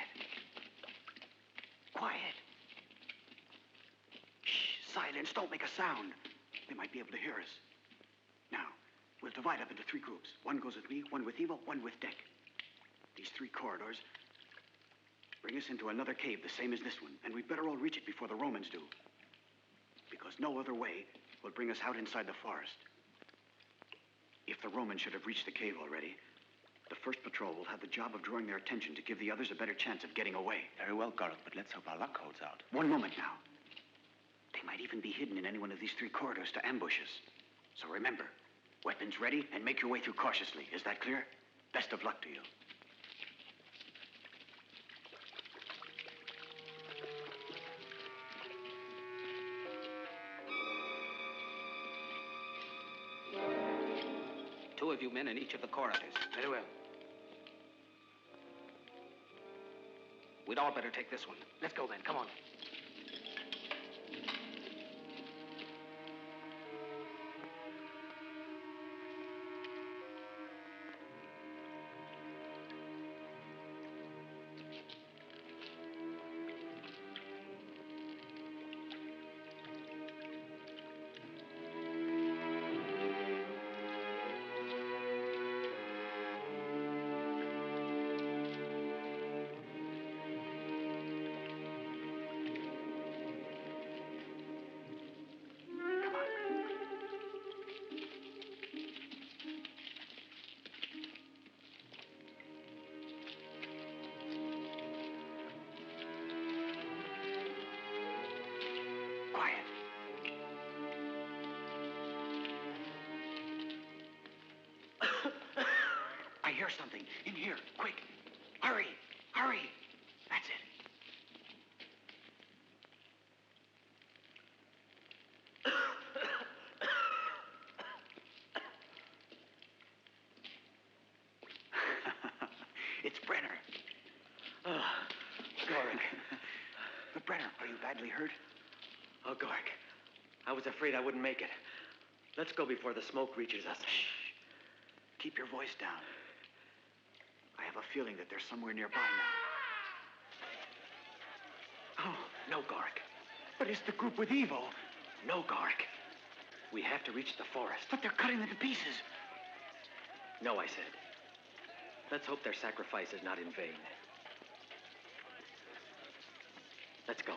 Quiet. Shh, silence. Don't make a sound. They might be able to hear us. Now, we'll divide up into three groups. One goes with me, one with Eva, one with Dick. These three corridors bring us into another cave the same as this one, and we'd better all reach it before the Romans do. Because no other way will bring us out inside the forest. If the Romans should have reached the cave already, the first patrol will have the job of drawing their attention to give the others a better chance of getting away. Very well, Garlic, but let's hope our luck holds out. One moment now. They might even be hidden in any one of these 3 corridors to ambush us. So remember, weapons ready and make your way through cautiously. Is that clear? Best of luck to you. Two of you men in each of the corridors. Very well. We'd all better take this one. Let's go then. Come on. I hear something. In here. Quick. Hurry. Hurry. That's it. It's Brenner. Oh, Goric. But Brenner, are you badly hurt? Oh, Goric. I was afraid I wouldn't make it. Let's go before the smoke reaches us. Shh. Keep your voice down. I have a feeling that they're somewhere nearby now. Oh, no, Goric. But it's the group with Evo. No, Goric. We have to reach the forest. But they're cutting them to pieces. No, I said. Let's hope their sacrifice is not in vain. Let's go.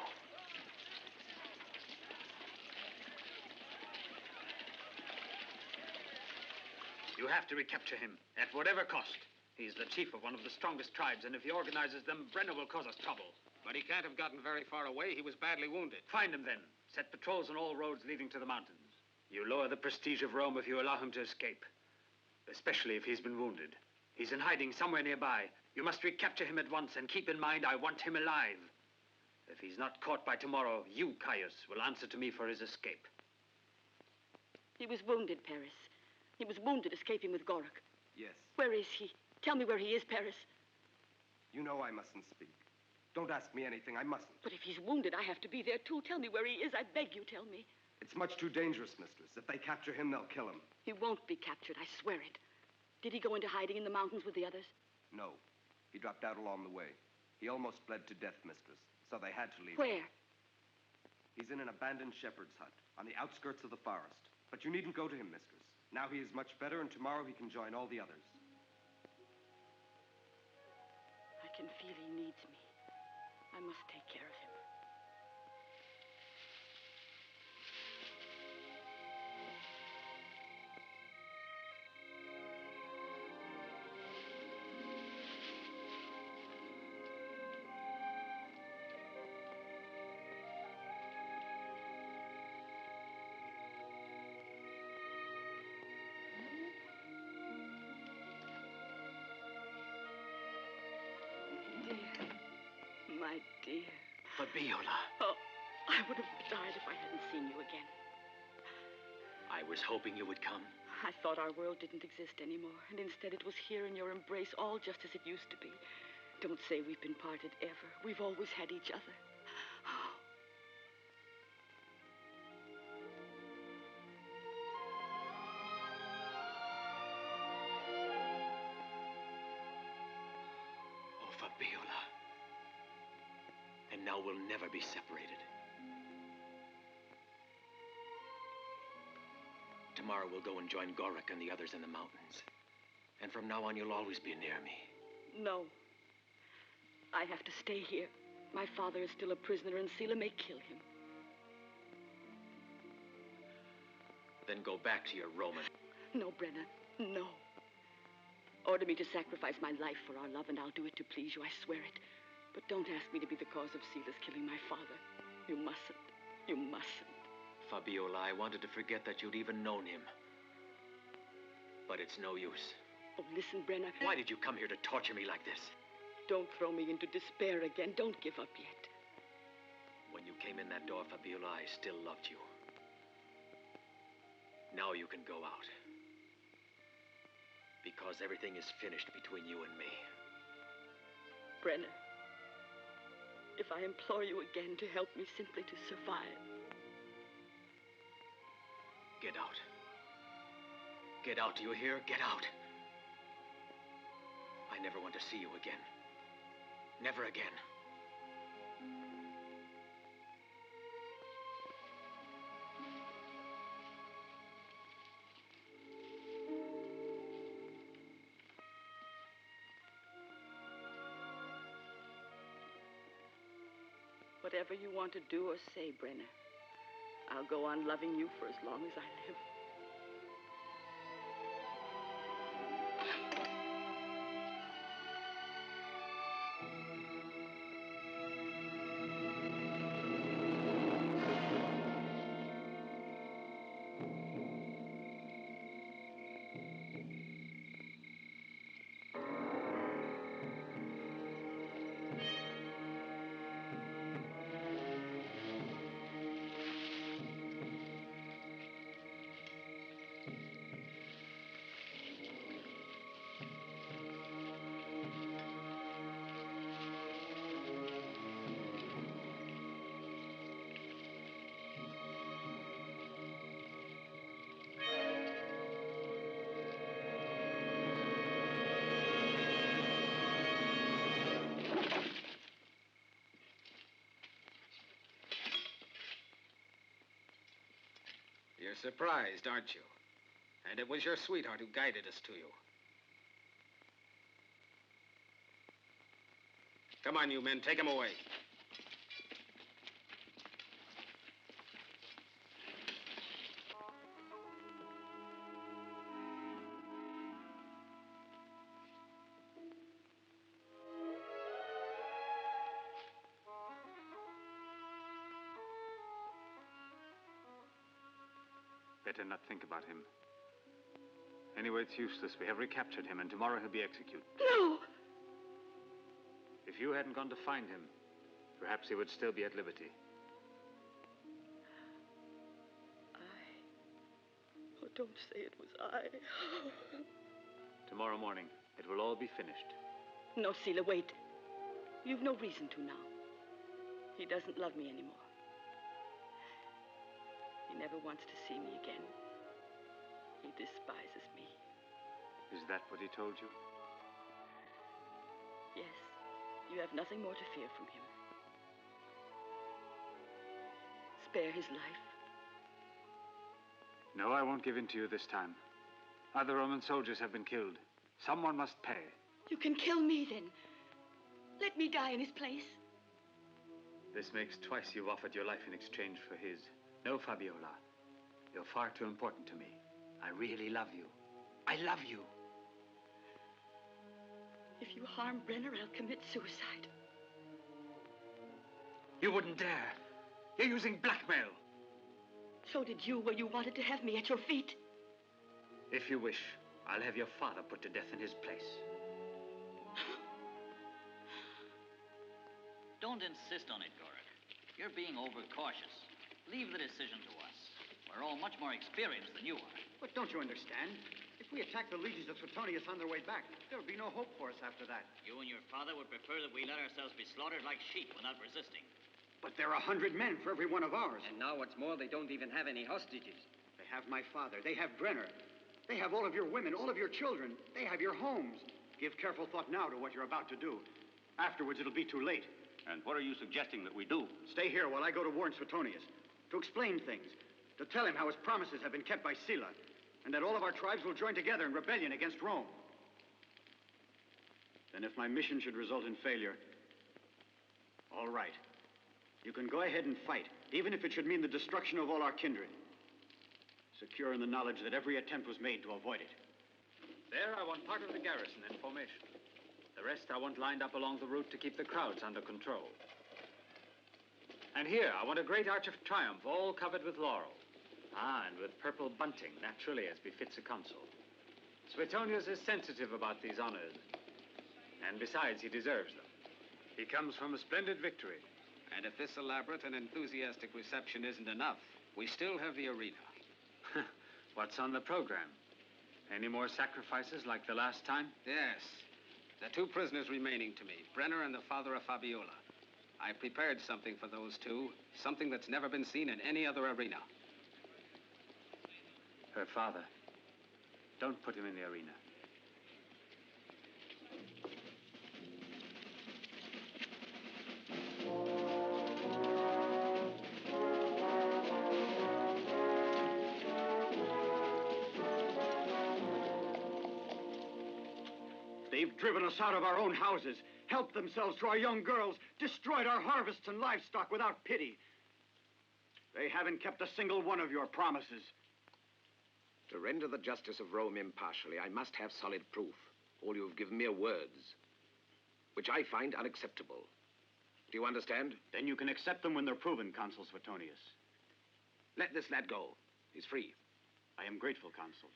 You have to recapture him, at whatever cost. He's the chief of one of the strongest tribes, and if he organizes them, Brenno will cause us trouble. But he can't have gotten very far away. He was badly wounded. Find him, then. Set patrols on all roads leading to the mountains. You lower the prestige of Rome if you allow him to escape. Especially if he's been wounded. He's in hiding somewhere nearby. You must recapture him at once, and keep in mind, I want him alive. If he's not caught by tomorrow, you, Caius, will answer to me for his escape. He was wounded, Paris. He was wounded escaping with Goric. Yes. Where is he? Tell me where he is, Paris. You know I mustn't speak. Don't ask me anything. I mustn't. But if he's wounded, I have to be there, too. Tell me where he is. I beg you, tell me. It's much too dangerous, mistress. If they capture him, they'll kill him. He won't be captured, I swear it. Did he go into hiding in the mountains with the others? No. He dropped out along the way. He almost bled to death, mistress. So they had to leave Where? him. He's in an abandoned shepherd's hut on the outskirts of the forest. But you needn't go to him, mistress. Now he is much better, and tomorrow he can join all the others. I can feel he needs me. I must take care of him. My dear. Fabiola. Oh, I would have died if I hadn't seen you again. I was hoping you would come. I thought our world didn't exist anymore, and instead it was here in your embrace, all just as it used to be. Don't say we've been parted ever. We've always had each other. Oh, Fabiola. And now we'll never be separated. Tomorrow we'll go and join Goric and the others in the mountains. And from now on, you'll always be near me. No. I have to stay here. My father is still a prisoner, and Sila may kill him. Then go back to your Roman. No, Brenna, no. Order me to sacrifice my life for our love, and I'll do it to please you, I swear it. But don't ask me to be the cause of Sila's killing my father. You mustn't. You mustn't. Fabiola, I wanted to forget that you'd even known him. But it's no use. Oh, listen, Brenna. Why did you come here to torture me like this? Don't throw me into despair again. Don't give up yet. When you came in that door, Fabiola, I still loved you. Now you can go out. Because everything is finished between you and me. Brenna, if I implore you again to help me simply to survive. Get out. Get out, do you hear? Get out. I never want to see you again. Never again. Whatever you want to do or say, Brenna, I'll go on loving you for as long as I live. You're surprised, aren't you? And it was your sweetheart who guided us to you. Come on, you men, take him away. Better not think about him. Anyway, it's useless. We have recaptured him, and tomorrow he'll be executed. No! If you hadn't gone to find him, perhaps he would still be at liberty. Oh, don't say it was I. Tomorrow morning, it will all be finished. No, Sila, wait. You've no reason to now. He doesn't love me anymore. He never wants to see me again. He despises me. Is that what he told you? Yes. You have nothing more to fear from him. Spare his life. No, I won't give in to you this time. Other Roman soldiers have been killed. Someone must pay. You can kill me, then. Let me die in his place. This makes twice you've offered your life in exchange for his. No, Fabiola. You're far too important to me. I really love you. I love you. If you harm Brenner, I'll commit suicide. You wouldn't dare. You're using blackmail. So did you when you wanted to have me at your feet. If you wish, I'll have your father put to death in his place. Don't insist on it, Gorak. You're being overcautious. Leave the decision to us. We're all much more experienced than you are. But don't you understand? If we attack the legions of Suetonius on their way back, there would be no hope for us after that. You and your father would prefer that we let ourselves be slaughtered like sheep without resisting. But there are 100 men for every one of ours. And now what's more, they don't even have any hostages. They have my father. They have Brenner. They have all of your women, all of your children. They have your homes. Give careful thought now to what you're about to do. Afterwards, it'll be too late. And what are you suggesting that we do? Stay here while I go to warn Suetonius, to explain things, to tell him how his promises have been kept by Sila, and that all of our tribes will join together in rebellion against Rome. Then if my mission should result in failure, All right. You can go ahead and fight, even if it should mean the destruction of all our kindred. Secure in the knowledge that every attempt was made to avoid it. There, I want part of the garrison in formation. The rest I want lined up along the route to keep the crowds under control. And here, I want a great arch of triumph, all covered with laurel. Ah, and with purple bunting, naturally, as befits a consul. Suetonius is sensitive about these honors. And besides, he deserves them. He comes from a splendid victory. And if this elaborate and enthusiastic reception isn't enough, we still have the arena. What's on the program? Any more sacrifices like the last time? Yes. There are 2 prisoners remaining to me, Brenno and the father of Fabiola. I prepared something for those 2, something that's never been seen in any other arena. Her father. Don't put him in the arena. They've driven us out of our own houses, helped themselves to our young girls, destroyed our harvests and livestock without pity. They haven't kept a single one of your promises. To render the justice of Rome impartially, I must have solid proof. All you've given me are words, which I find unacceptable. Do you understand? Then you can accept them when they're proven, Consul Suetonius. Let this lad go. He's free. I am grateful, Consul.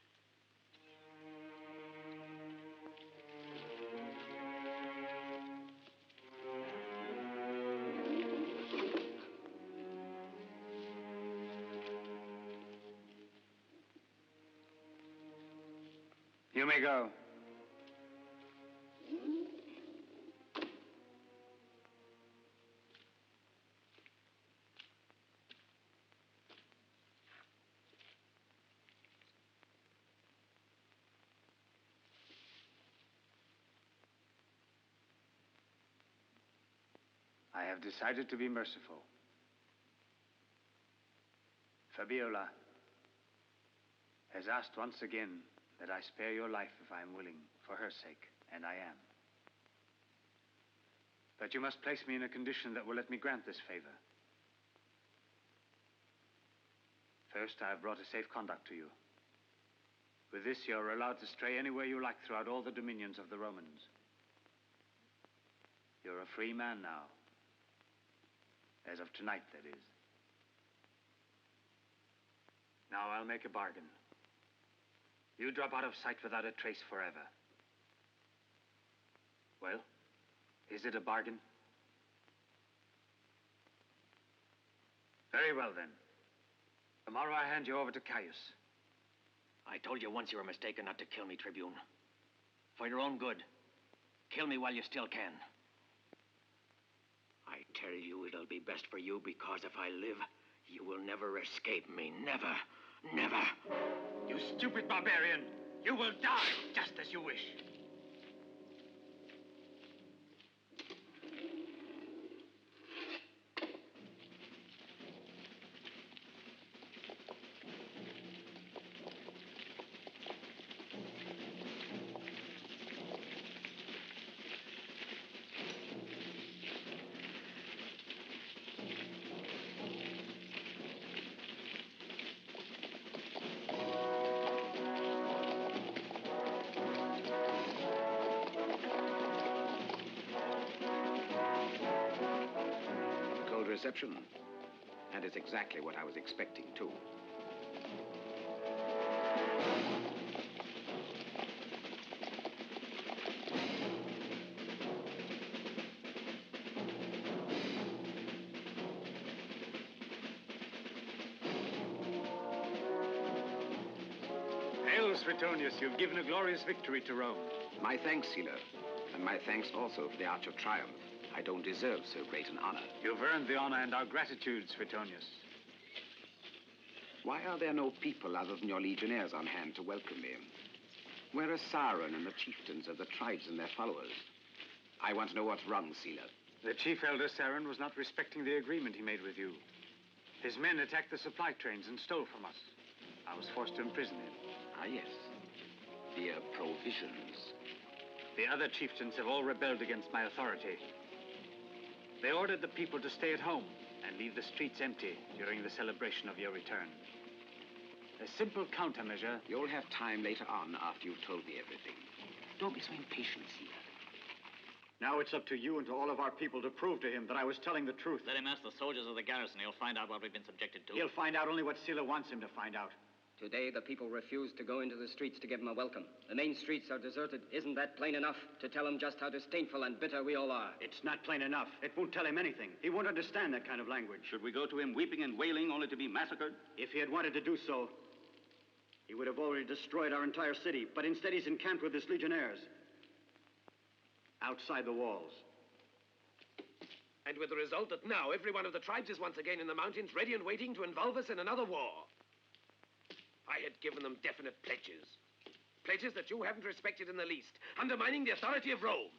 You may go. I have decided to be merciful. Fabiola has asked once again that I spare your life if I am willing, for her sake, and I am. But you must place me in a condition that will let me grant this favor. First, I have brought a safe conduct to you. With this, you're allowed to stray anywhere you like throughout all the dominions of the Romans. You're a free man now. As of tonight, that is. Now I'll make a bargain. You drop out of sight without a trace forever. Well, is it a bargain? Very well, then. Tomorrow I hand you over to Caius. I told you once you were mistaken not to kill me, Tribune. For your own good. Kill me while you still can. I tell you it'll be best for you because if I live, you will never escape me. Never. Never. You stupid barbarian! You will die just as you wish. Reception. And it's exactly what I was expecting, too. Hail, Suetonius, you've given a glorious victory to Rome. My thanks, Caesar. And my thanks also for the Arch of Triumph. I don't deserve so great an honor. You've earned the honor and our gratitude, Suetonius. Why are there no people other than your legionnaires on hand to welcome me? Where are Saron and the chieftains of the tribes and their followers? I want to know what's wrong, Caesar. The chief elder, Saron, was not respecting the agreement he made with you. His men attacked the supply trains and stole from us. I was forced to imprison him. Ah, yes. The provisions. The other chieftains have all rebelled against my authority. They ordered the people to stay at home and leave the streets empty during the celebration of your return. A simple countermeasure. You'll have time later on after you've told me everything. Don't be so impatient, Sila. Now it's up to you and to all of our people to prove to him that I was telling the truth. Let him ask the soldiers of the garrison. He'll find out what we've been subjected to. He'll find out only what Sila wants him to find out. Today, the people refused to go into the streets to give him a welcome. The main streets are deserted. Isn't that plain enough to tell him just how disdainful and bitter we all are? It's not plain enough. It won't tell him anything. He won't understand that kind of language. Should we go to him weeping and wailing only to be massacred? If he had wanted to do so, he would have already destroyed our entire city. But instead, he's encamped with his legionnaires outside the walls. And with the result that now every one of the tribes is once again in the mountains, ready and waiting to involve us in another war. I had given them definite pledges. Pledges that you haven't respected in the least, undermining the authority of Rome.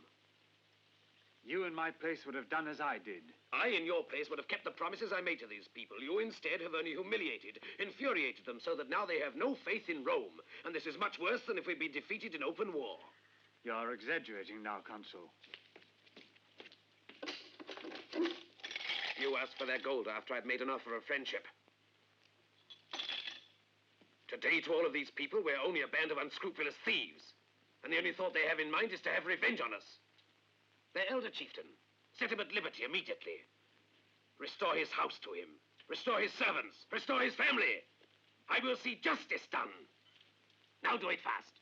You in my place would have done as I did. I, in your place, would have kept the promises I made to these people. You instead have only humiliated, infuriated them, so that now they have no faith in Rome. And this is much worse than if we'd been defeated in open war. You're exaggerating now, Consul. You asked for their gold after I'd made an offer of friendship. Today, to all of these people, we're only a band of unscrupulous thieves. And the only thought they have in mind is to have revenge on us. Their elder chieftain, set him at liberty immediately. Restore his house to him. Restore his servants. Restore his family. I will see justice done. Now do it fast.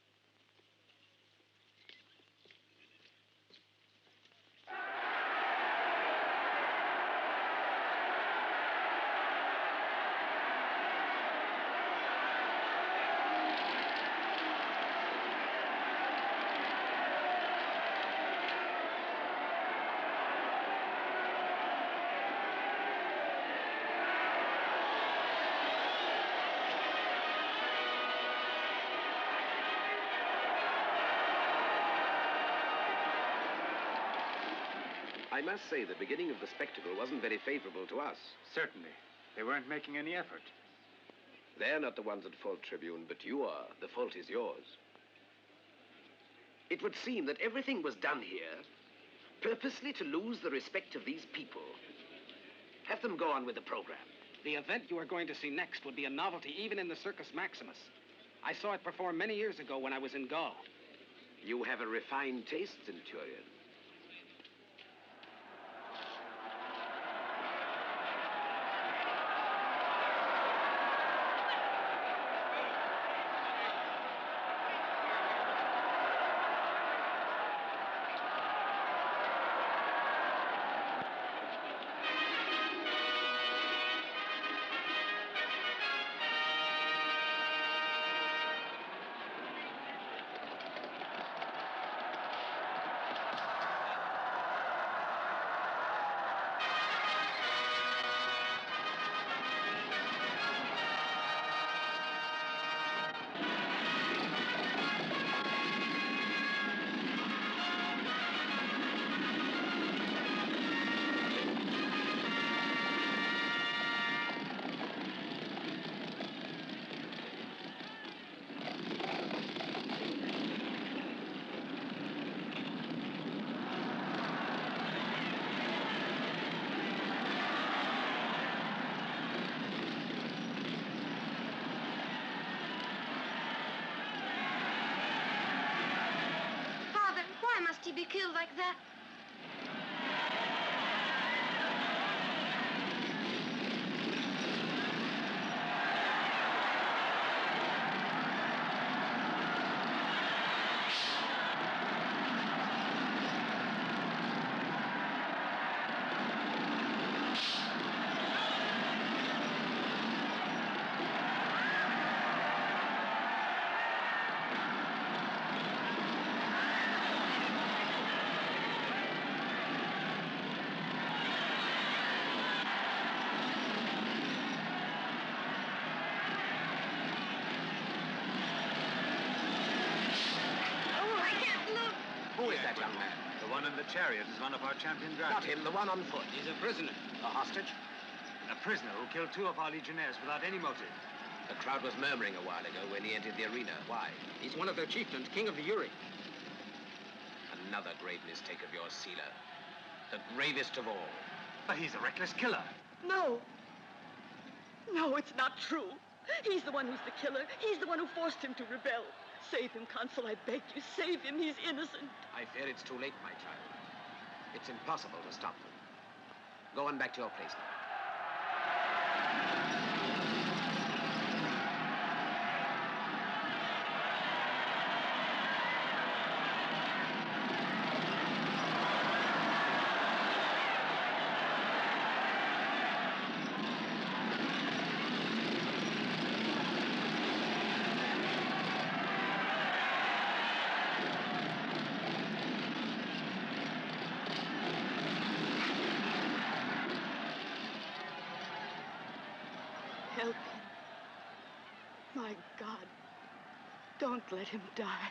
I must say the beginning of the spectacle wasn't very favorable to us. Certainly. They weren't making any effort. They're not the ones at fault, Tribune, but you are. The fault is yours. It would seem that everything was done here purposely to lose the respect of these people. Have them go on with the program. The event you are going to see next would be a novelty even in the Circus Maximus. I saw it perform many years ago when I was in Gaul. You have a refined taste, Centurion. He be killed like that? Who is that young man? The one in the chariot is one of our champion drivers. Not him, the one on foot. He's a prisoner. A hostage? A prisoner who killed 2 of our legionnaires without any motive. The crowd was murmuring a while ago when he entered the arena. Why? He's one of their chieftains, king of the Uri. Another grave mistake of yours, Sila. The gravest of all. But he's a reckless killer. No. No, it's not true. He's the one who's the killer. He's the one who forced him to rebel. Save him, Consul, I beg you. Save him. He's innocent. I fear it's too late, my child. It's impossible to stop them. Go on back to your place now. Help him. My God, don't let him die.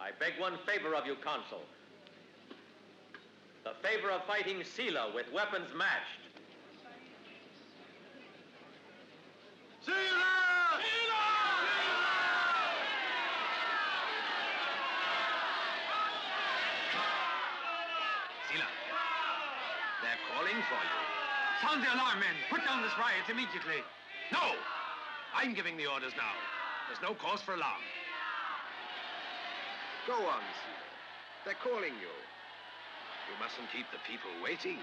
I beg one favor of you, Consul. The favor of fighting Sila with weapons matched. Sila! Sila, they're calling for you. Sound the alarm, men. Put down this riot immediately. No! I'm giving the orders now. There's no cause for alarm. Go on, Sila. They're calling you. You mustn't keep the people waiting.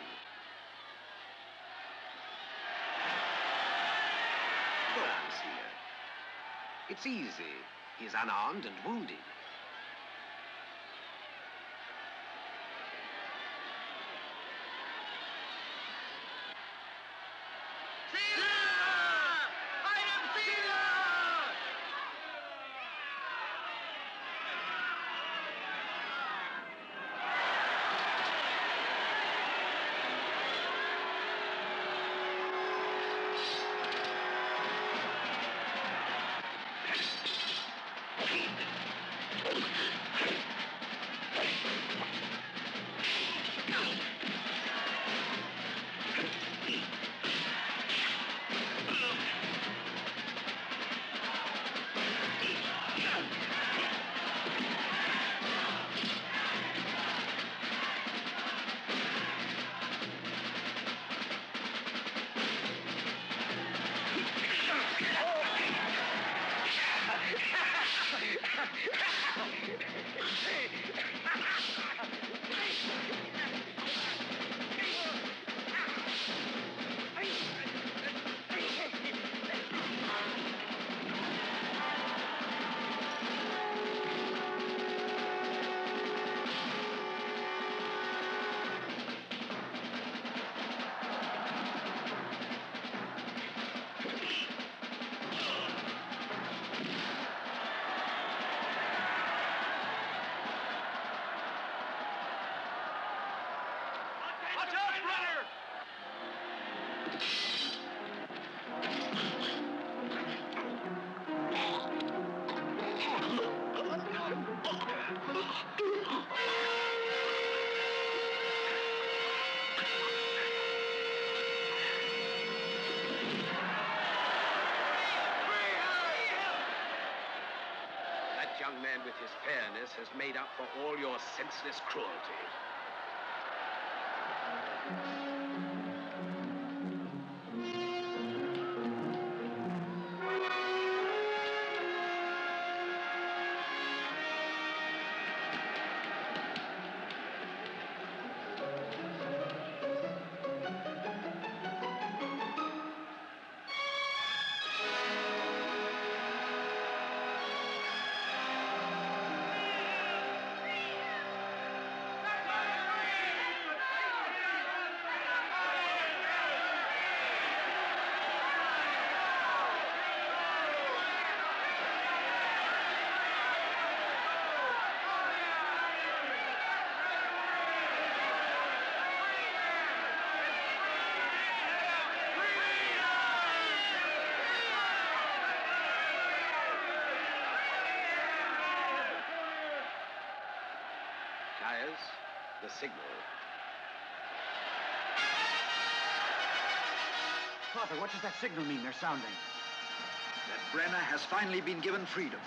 Go on, Sila. It's easy. He's unarmed and wounded. with his fairness, has made up for all your senseless cruelty. The signal. Father, what does that signal mean they're sounding? That Brenna has finally been given freedom.